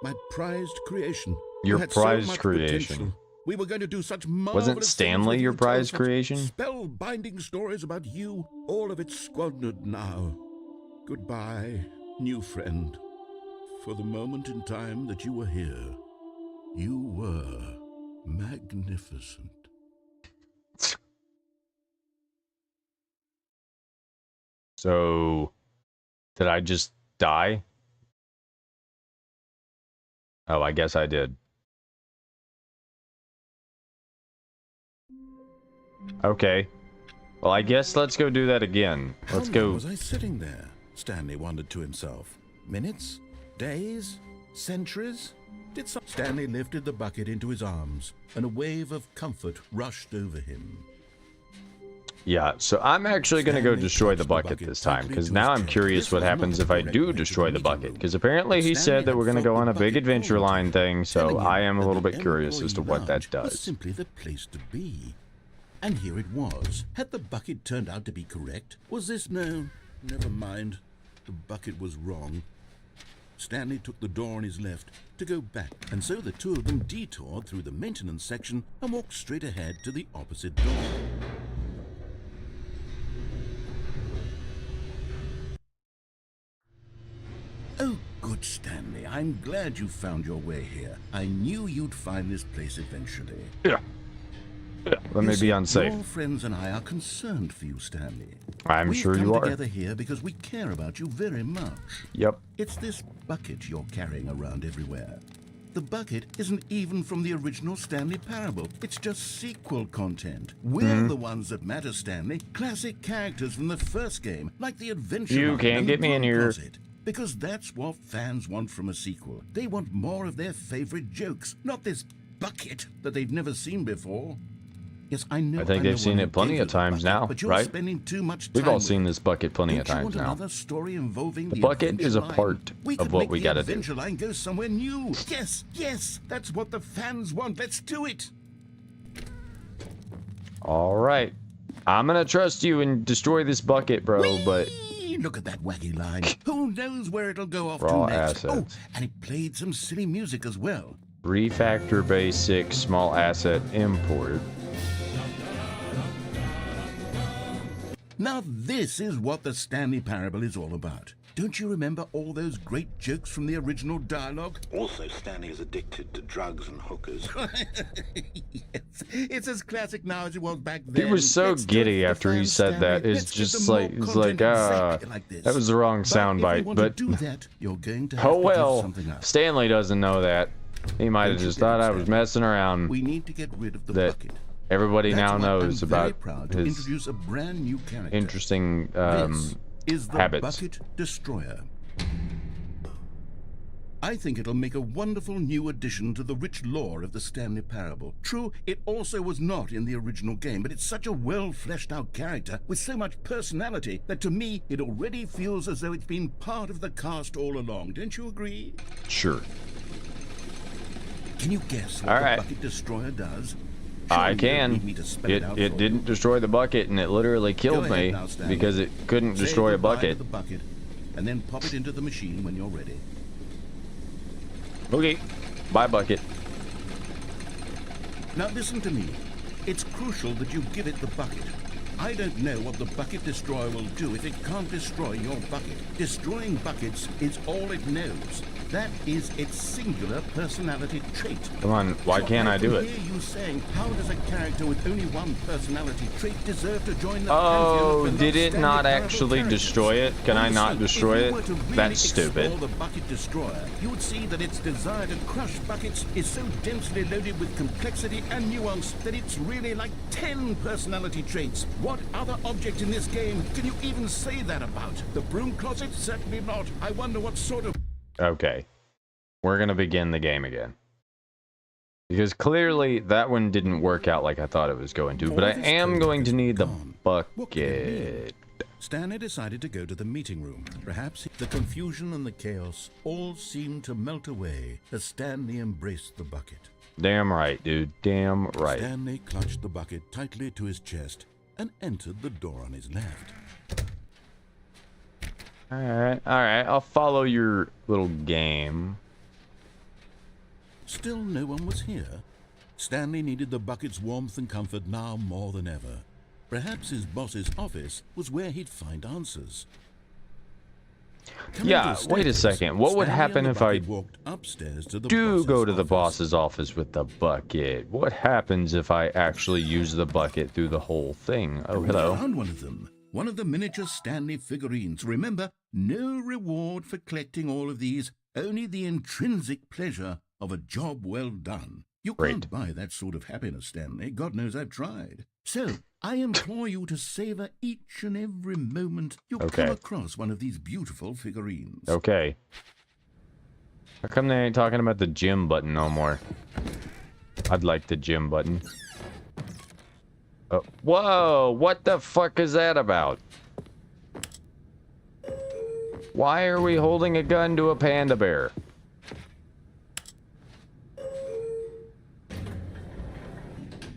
my prized creation. Your You had so prized much creation. potential. We were going to do such marvelous Wasn't things Stanley with your you, tell prized such creation? Spellbinding stories about you, all of it squandered now. Goodbye, new friend. For the moment in time that you were here, you were magnificent. So, did I just die? Oh, I guess I did. Okay. Well, I guess let's go do that again. Let's How long go. was I sitting there? Stanley wondered to himself. Minutes? Days? Centuries? Stanley lifted the bucket into his arms, and a wave of comfort rushed over him. Yeah, so I'm actually going to go Stanley destroy the touched the bucket bucket this time, tightly because to now his I'm chest. curious This what was not happens the if I correct do way to destroy the meet bucket, him. because apparently he Stanley said that had we're going to thought go the on a big bucket adventure always line thing, so telling him I am a that little the bit curious as to employee what that lounge was does. simply the place to be. And here it was. Had the bucket turned out to be correct? Was this no? Never mind. The bucket was wrong. Stanley took the door on his left to go back, and so the two of them detoured through the maintenance section and walked straight ahead to the opposite door. Oh, good, Stanley. I'm glad you found your way here. I knew you'd find this place eventually. Yeah. Let me You be see, unsafe. Your friends and I are concerned for you, Stanley. I'm We've sure you come are. together here because we care about you very much. Yep. It's this bucket you're carrying around everywhere. The bucket isn't even from the original Stanley Parable. It's just sequel content. We're the ones that matter, Stanley. Classic characters from the first game, like the Adventure You Line can't and get the me in Broom here. Closet. Because that's what fans want from a sequel. They want more of their favorite jokes, not this bucket that they've never seen before. Yes, I know. I think I'm they've the seen one who it plenty gave you of the times bucket, now, but you're right? spending too much time We've all with seen it. this bucket plenty of Don't you times want now. another story involving The bucket Adventure is a Line? part We of could what make we the gotta do. Adventure Line go somewhere new. Yes, yes, that's what the fans want. Let's do it. All right. I'm gonna trust you and destroy this bucket, bro, but Whee! Look at that wacky line. Who knows where it'll go off Raw to next? Oh, assets. and it played some silly music as well. refactor basic small asset import. Now this is what the Stanley Parable is all about. Don't you remember all those great jokes from the original dialogue? Also, Stanley is addicted to drugs and hookers. Yes, it's as classic now as it was back He then. was so Let's do it giddy for the after he fans, said that. Stanley. It's Let's give just them like more it's like content exactly like this. that was the wrong But if you soundbite. want But to do that, you're going to have oh to give well, something up. Stanley doesn't know that. He might have Don't you just get thought it, I was Stanley. messing around. We need to get rid of the That bucket. Everybody That's now why knows I'm very about proud to his introduce a brand new character. interesting This is the habits. Bucket Destroyer. I think it'll make a wonderful new addition to the rich lore of the Stanley Parable. True, it also was not in the original game, but it's such a well-fleshed-out character with so much personality that to me it already feels as though it's been part of the cast all along. Don't you agree? Sure. Can you guess what All the right. Bucket Destroyer does? I Surely you don't can. need me to spell it out It for didn't destroy the bucket, and it literally killed Go ahead me now, Stanley. because it couldn't Say destroy a goodbye to bucket. the bucket, and then pop it into the machine when you're ready. Okay, bye bucket. Now listen to me. It's crucial that you give it the bucket. I don't know what the Bucket Destroyer will do if it can't destroy your bucket. Destroying buckets is all it knows. That is its singular personality trait. Come on, why So can't I do can it? hear you saying, how does a character with only one personality trait deserve to join the Oh, pantheon of did it Stanley not Parable actually characters? destroy it? Can I not Listen, destroy if you it? were to really That's stupid. explore the Bucket Destroyer, you would see that its desire to crush buckets is so densely loaded with complexity and nuance that it's really like 10 personality traits. What other object in this game can you even say that about? The Broom Closet? Certainly not. I wonder what sort of... Okay. We're gonna begin the game again. Because clearly that one didn't work out like I thought it was going to, but I All this am code going to is need the gone. What could it bucket. Stanley decided to go to the meeting room. Perhaps the confusion and the chaos all seemed to melt away as Stanley embraced the bucket. Damn right, dude. Damn right. Stanley clutched the bucket tightly to his chest and entered the door on his left. Alright, alright. I'll follow your little game. Still no one was here. Stanley needed the bucket's warmth and comfort now more than ever. Perhaps his boss's office was where he'd find answers. Coming Yeah, to wait a staircase, second. What would Stanley happen and the if I bucket walked upstairs to the do boss's go to the office? boss's office with the bucket? What happens if I actually use the bucket through the whole thing? Oh, We hello. found one of them. One of the miniature Stanley figurines. Remember, no reward for collecting all of these, only the intrinsic pleasure of a job well done. You Great. can't buy that sort of happiness, Stanley. God knows I've tried. So, I implore you to savor each and every moment you Okay. come across one of these beautiful figurines. Okay. How come they ain't talking about the gym button no more? I'd like the gym button. Oh, whoa! What the fuck is that about? Why are we holding a gun to a panda bear?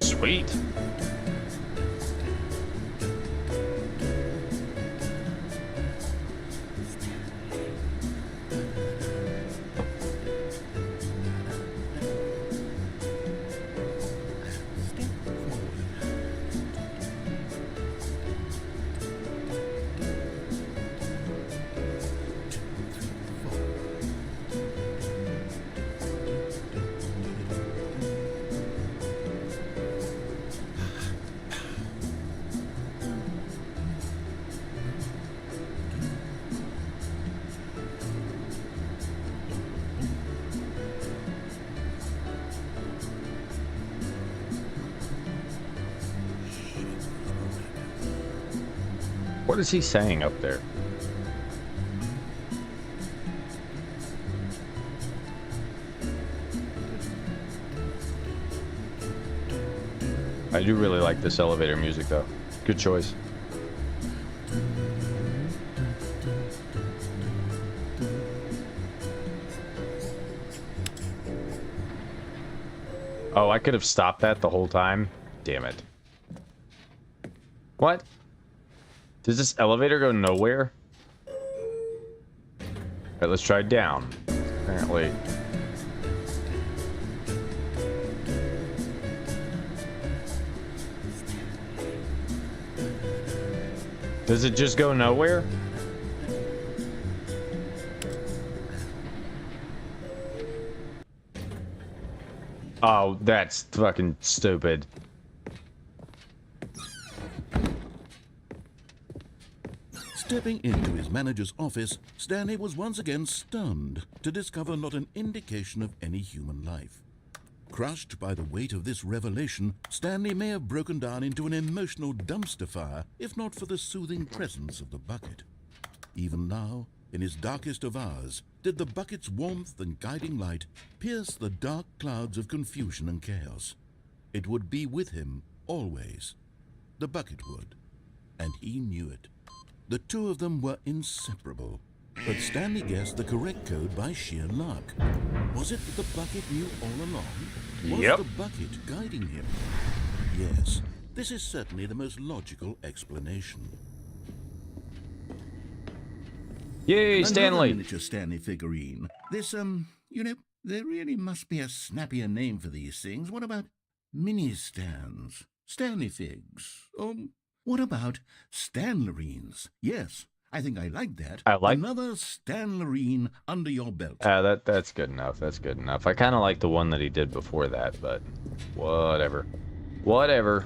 Sweet. What is he saying up there? I do really like this elevator music, though. Good choice. Oh, I could have stopped that the whole time. Damn it. What? Does this elevator go nowhere? Alright, let's try down. Apparently. Does it just go nowhere? Oh, that's fucking stupid. Stepping into his manager's office, Stanley was once again stunned to discover not an indication of any human life. Crushed by the weight of this revelation, Stanley may have broken down into an emotional dumpster fire if not for the soothing presence of the bucket. Even now, in his darkest of hours, did the bucket's warmth and guiding light pierce the dark clouds of confusion and chaos. It would be with him always. The bucket would, and he knew it. The two of them were inseparable, but Stanley guessed the correct code by sheer luck. Was it that the bucket knew all along? Was Yep. the bucket guiding him? Yes, this is certainly the most logical explanation. Yay, Another Stanley! miniature Stanley figurine. This, you know, there really must be a snappier name for these things. What about mini-stands? Stanley figs? Or what about Stanlerines? Yes, I think I like that. I like- Another Stanlerine under your belt. That's good enough. That's good enough. I kind of like the one that he did before that, but whatever. Whatever.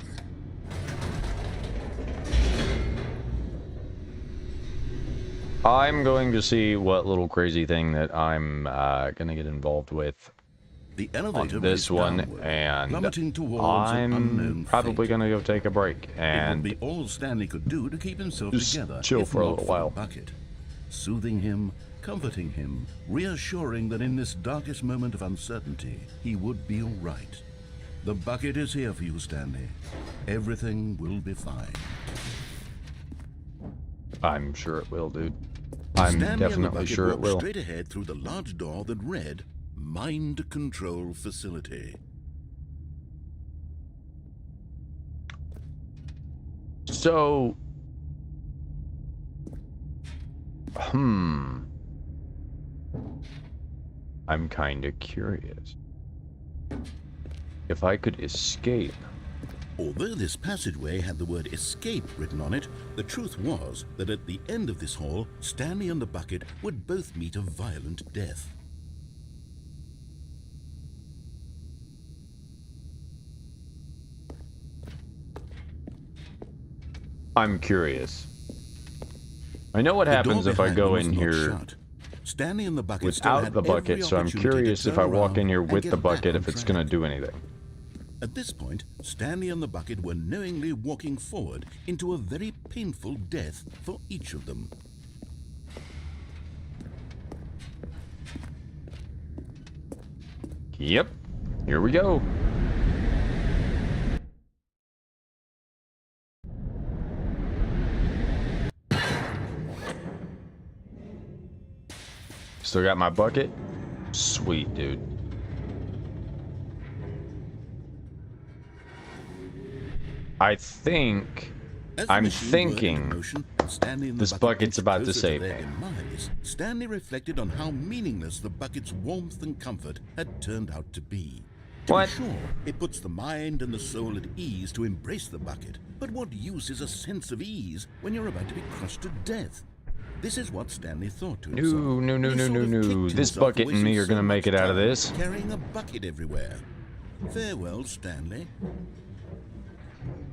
I'm going to see what little crazy thing that I'm going to get involved with The on elevator this raced one, downward, and plummeting towards an I'm unknown probably fate. going to go take a break It would and be all Stanley could do to keep himself just together, chill if for a not little the while. bucket. Soothing him, comforting him, reassuring that in this darkest moment of uncertainty, he would be all right. The bucket is here for you, Stanley. Everything will be fine. I'm sure it will, dude. I'm Stanley and the definitely bucket sure it walked will. straight ahead through the large door that read, Mind Control Facility. So, I'm kind of curious. If I could escape. Although this passageway had the word escape written on it, the truth was that at the end of this hall, Stanley and the bucket would both meet a violent death. I'm curious. I know what The door happens if I behind go them was in not here shut. Stanley and the bucket still without had the every bucket, so I'm opportunity to curious if turn I walk around in here and with get the back bucket on if it's track. gonna do anything. At this point, Stanley and the bucket were knowingly walking forward into a very painful death for each of them. Yep. Here we go. Still got my bucket? Sweet, dude. I think As the I'm machine thinking whirled into motion, Stanley and the this bucket bucket's inched about to closer save their me. demise. Stanley reflected on how meaningless the bucket's warmth and comfort had turned out to be. To What? be sure, it puts the mind and the soul at ease to embrace the bucket. But what use is a sense of ease when you're about to be crushed to death? This is what Stanley thought to himself. No. He sort of kicked This himself for bucket and me wasting are gonna so make much it out of time this. Carrying a bucket everywhere. Farewell, Stanley.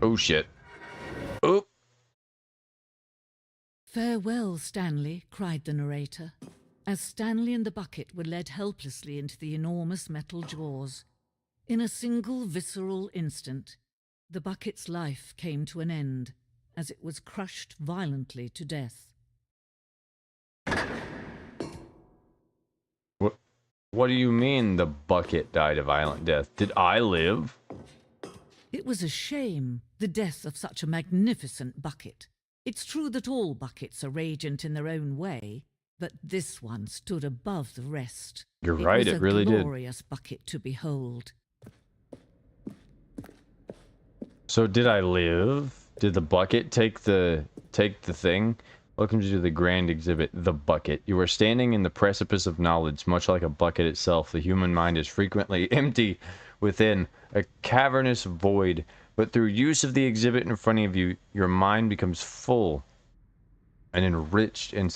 Oh shit. Oh. "Farewell, Stanley," cried the narrator, as Stanley and the bucket were led helplessly into the enormous metal jaws. In a single visceral instant, the bucket's life came to an end, as it was crushed violently to death. What do you mean the bucket died a violent death? Did I live? It was a shame, the death of such a magnificent bucket. It's true that all buckets are radiant in their own way, but this one stood above the rest. You're right, it really did. It was a glorious bucket to behold. So did I live? Did the bucket take the thing? Welcome to the grand exhibit, The Bucket. You are standing in the precipice of knowledge, much like a bucket itself. The human mind is frequently empty within a cavernous void, but through use of the exhibit in front of you, your mind becomes full and enriched and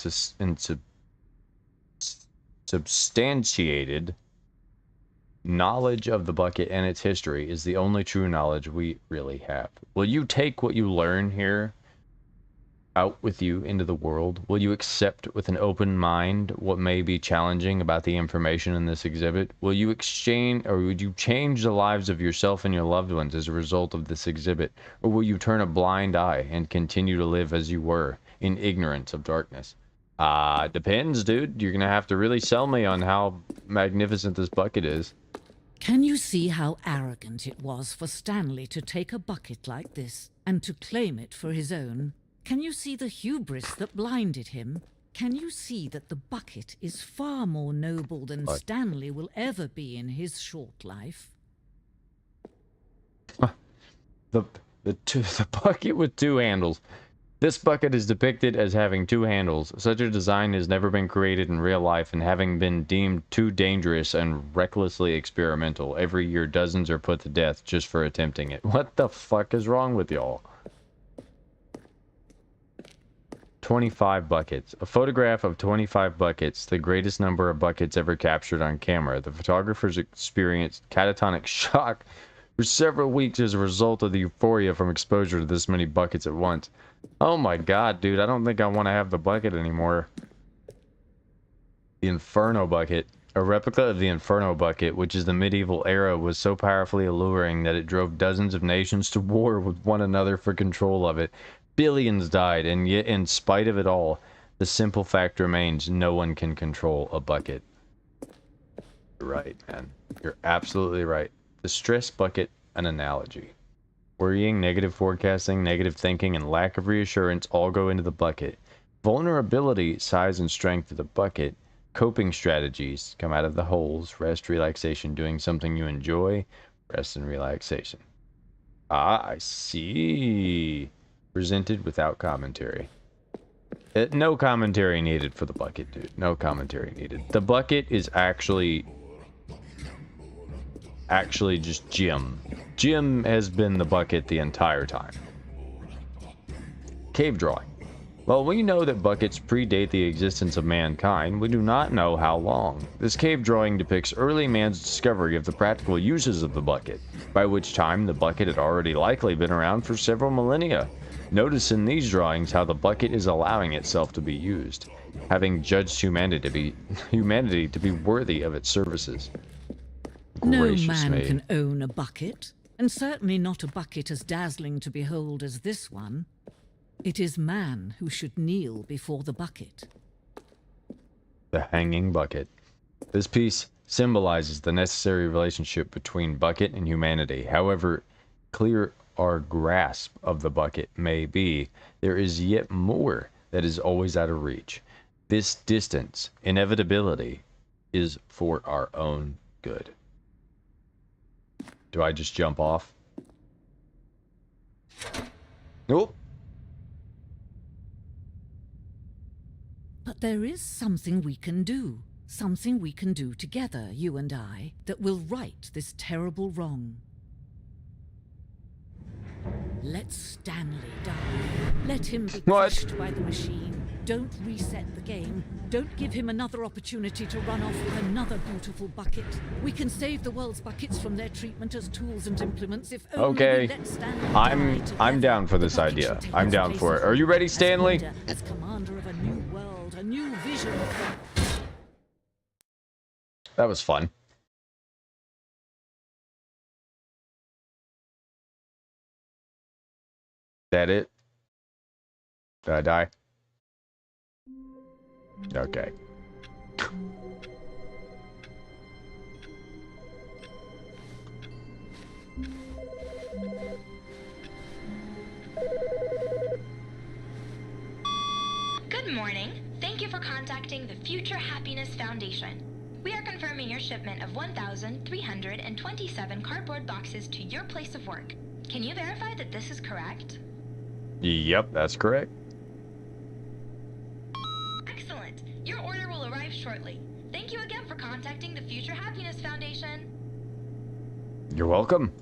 substantiated. Knowledge of the bucket and its history is the only true knowledge we really have. Will you take what you learn here out with you into the world? Will you accept with an open mind what may be challenging about the information in this exhibit? Will you exchange, or would you change the lives of yourself and your loved ones as a result of this exhibit? Or will you turn a blind eye and continue to live as you were, in ignorance of darkness? Depends, dude. You're gonna have to really sell me on how magnificent this bucket is. Can you see how arrogant it was for Stanley to take a bucket like this and to claim it for his own? Can you see the hubris that blinded him? Can you see that the bucket is far more noble than Stanley will ever be in his short life? The bucket with two handles. This bucket is depicted as having two handles. Such a design has never been created in real life, and having been deemed too dangerous and recklessly experimental, every year dozens are put to death just for attempting it. What the fuck is wrong with y'all? 25 buckets. A photograph of 25 buckets, the greatest number of buckets ever captured on camera. The photographers experienced catatonic shock for several weeks as a result of the euphoria from exposure to this many buckets at once. Oh my god, dude, I don't think I want to have the bucket anymore. The Inferno Bucket. A replica of the Inferno Bucket, which is the medieval era, was so powerfully alluring that it drove dozens of nations to war with one another for control of it. Billions died, and yet in spite of it all, the simple fact remains, no one can control a bucket. You're right, man. You're absolutely right. The stress bucket, an analogy. Worrying, negative forecasting, negative thinking, and lack of reassurance all go into the bucket. Vulnerability, size, and strength of the bucket. Coping strategies come out of the holes. Rest, relaxation, doing something you enjoy. Rest and relaxation. Ah, I see. Presented without commentary. No commentary needed for the bucket, dude. No commentary needed. The bucket is actually just Jim. Jim has been the bucket the entire time. Cave drawing. Well, we know that buckets predate the existence of mankind. We do not know how long. This cave drawing depicts early man's discovery of the practical uses of the bucket, by which time the bucket had already likely been around for several millennia. Notice in these drawings how the bucket is allowing itself to be used, having judged humanity to be worthy of its services. No man can own a bucket, and certainly not a bucket as dazzling to behold as this one. It is man who should kneel before the bucket. The hanging bucket. This piece symbolizes the necessary relationship between bucket and humanity. However clear our grasp of the bucket may be, there is yet more that is always out of reach. This distance, inevitability, is for our own good. Do I just jump off? Nope. But there is something we can do. Something we can do together, you and I, that will right this terrible wrong. Let Stanley die. Let him be crushed by the machine. Don't reset the game. Don't give him another opportunity to run off with another beautiful bucket. We can save the world's buckets from their treatment as tools and implements if only we let Stanley die. I'm down for this idea. I'm down for it. Are you ready, Stanley? As commander of a new world, a new vision. That was fun. That it? Did I die? Okay. Good morning. Thank you for contacting the Future Happiness Foundation. We are confirming your shipment of 1,327 cardboard boxes to your place of work. Can you verify that this is correct? Yep, that's correct. Excellent. Your order will arrive shortly. Thank you again for contacting the Future Happiness Foundation. You're welcome.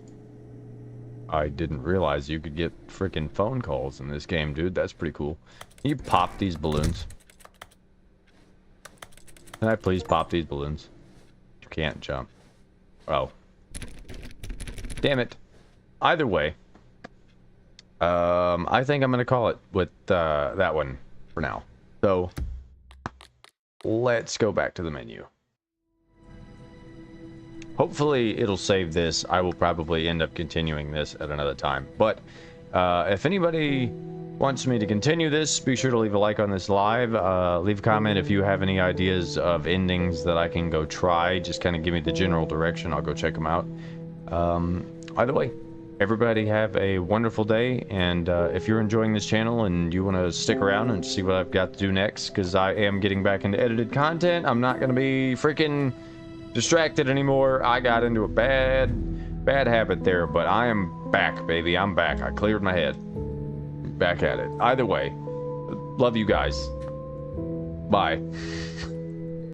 I didn't realize you could get freaking phone calls in this game, dude. That's pretty cool. Can you pop these balloons? Can I please pop these balloons? You can't jump. Oh. Damn it. Either way. I think I'm gonna call it with that one for now. So let's go back to the menu. Hopefully it'll save this. I will probably end up continuing this at another time. But if anybody wants me to continue this, be sure to leave a like on this live. Leave a comment if you have any ideas of endings that I can go try. Just kind of give me the general direction. I'll go check them out. Either way, everybody have a wonderful day. And if you're enjoying this channel and you want to stick around and see what I've got to do next, because I am getting back into edited content, I'm not going to be freaking distracted anymore. I got into a bad habit there, but I am back, baby. I'm back. I cleared my head. Back at it. Either way, love you guys. Bye.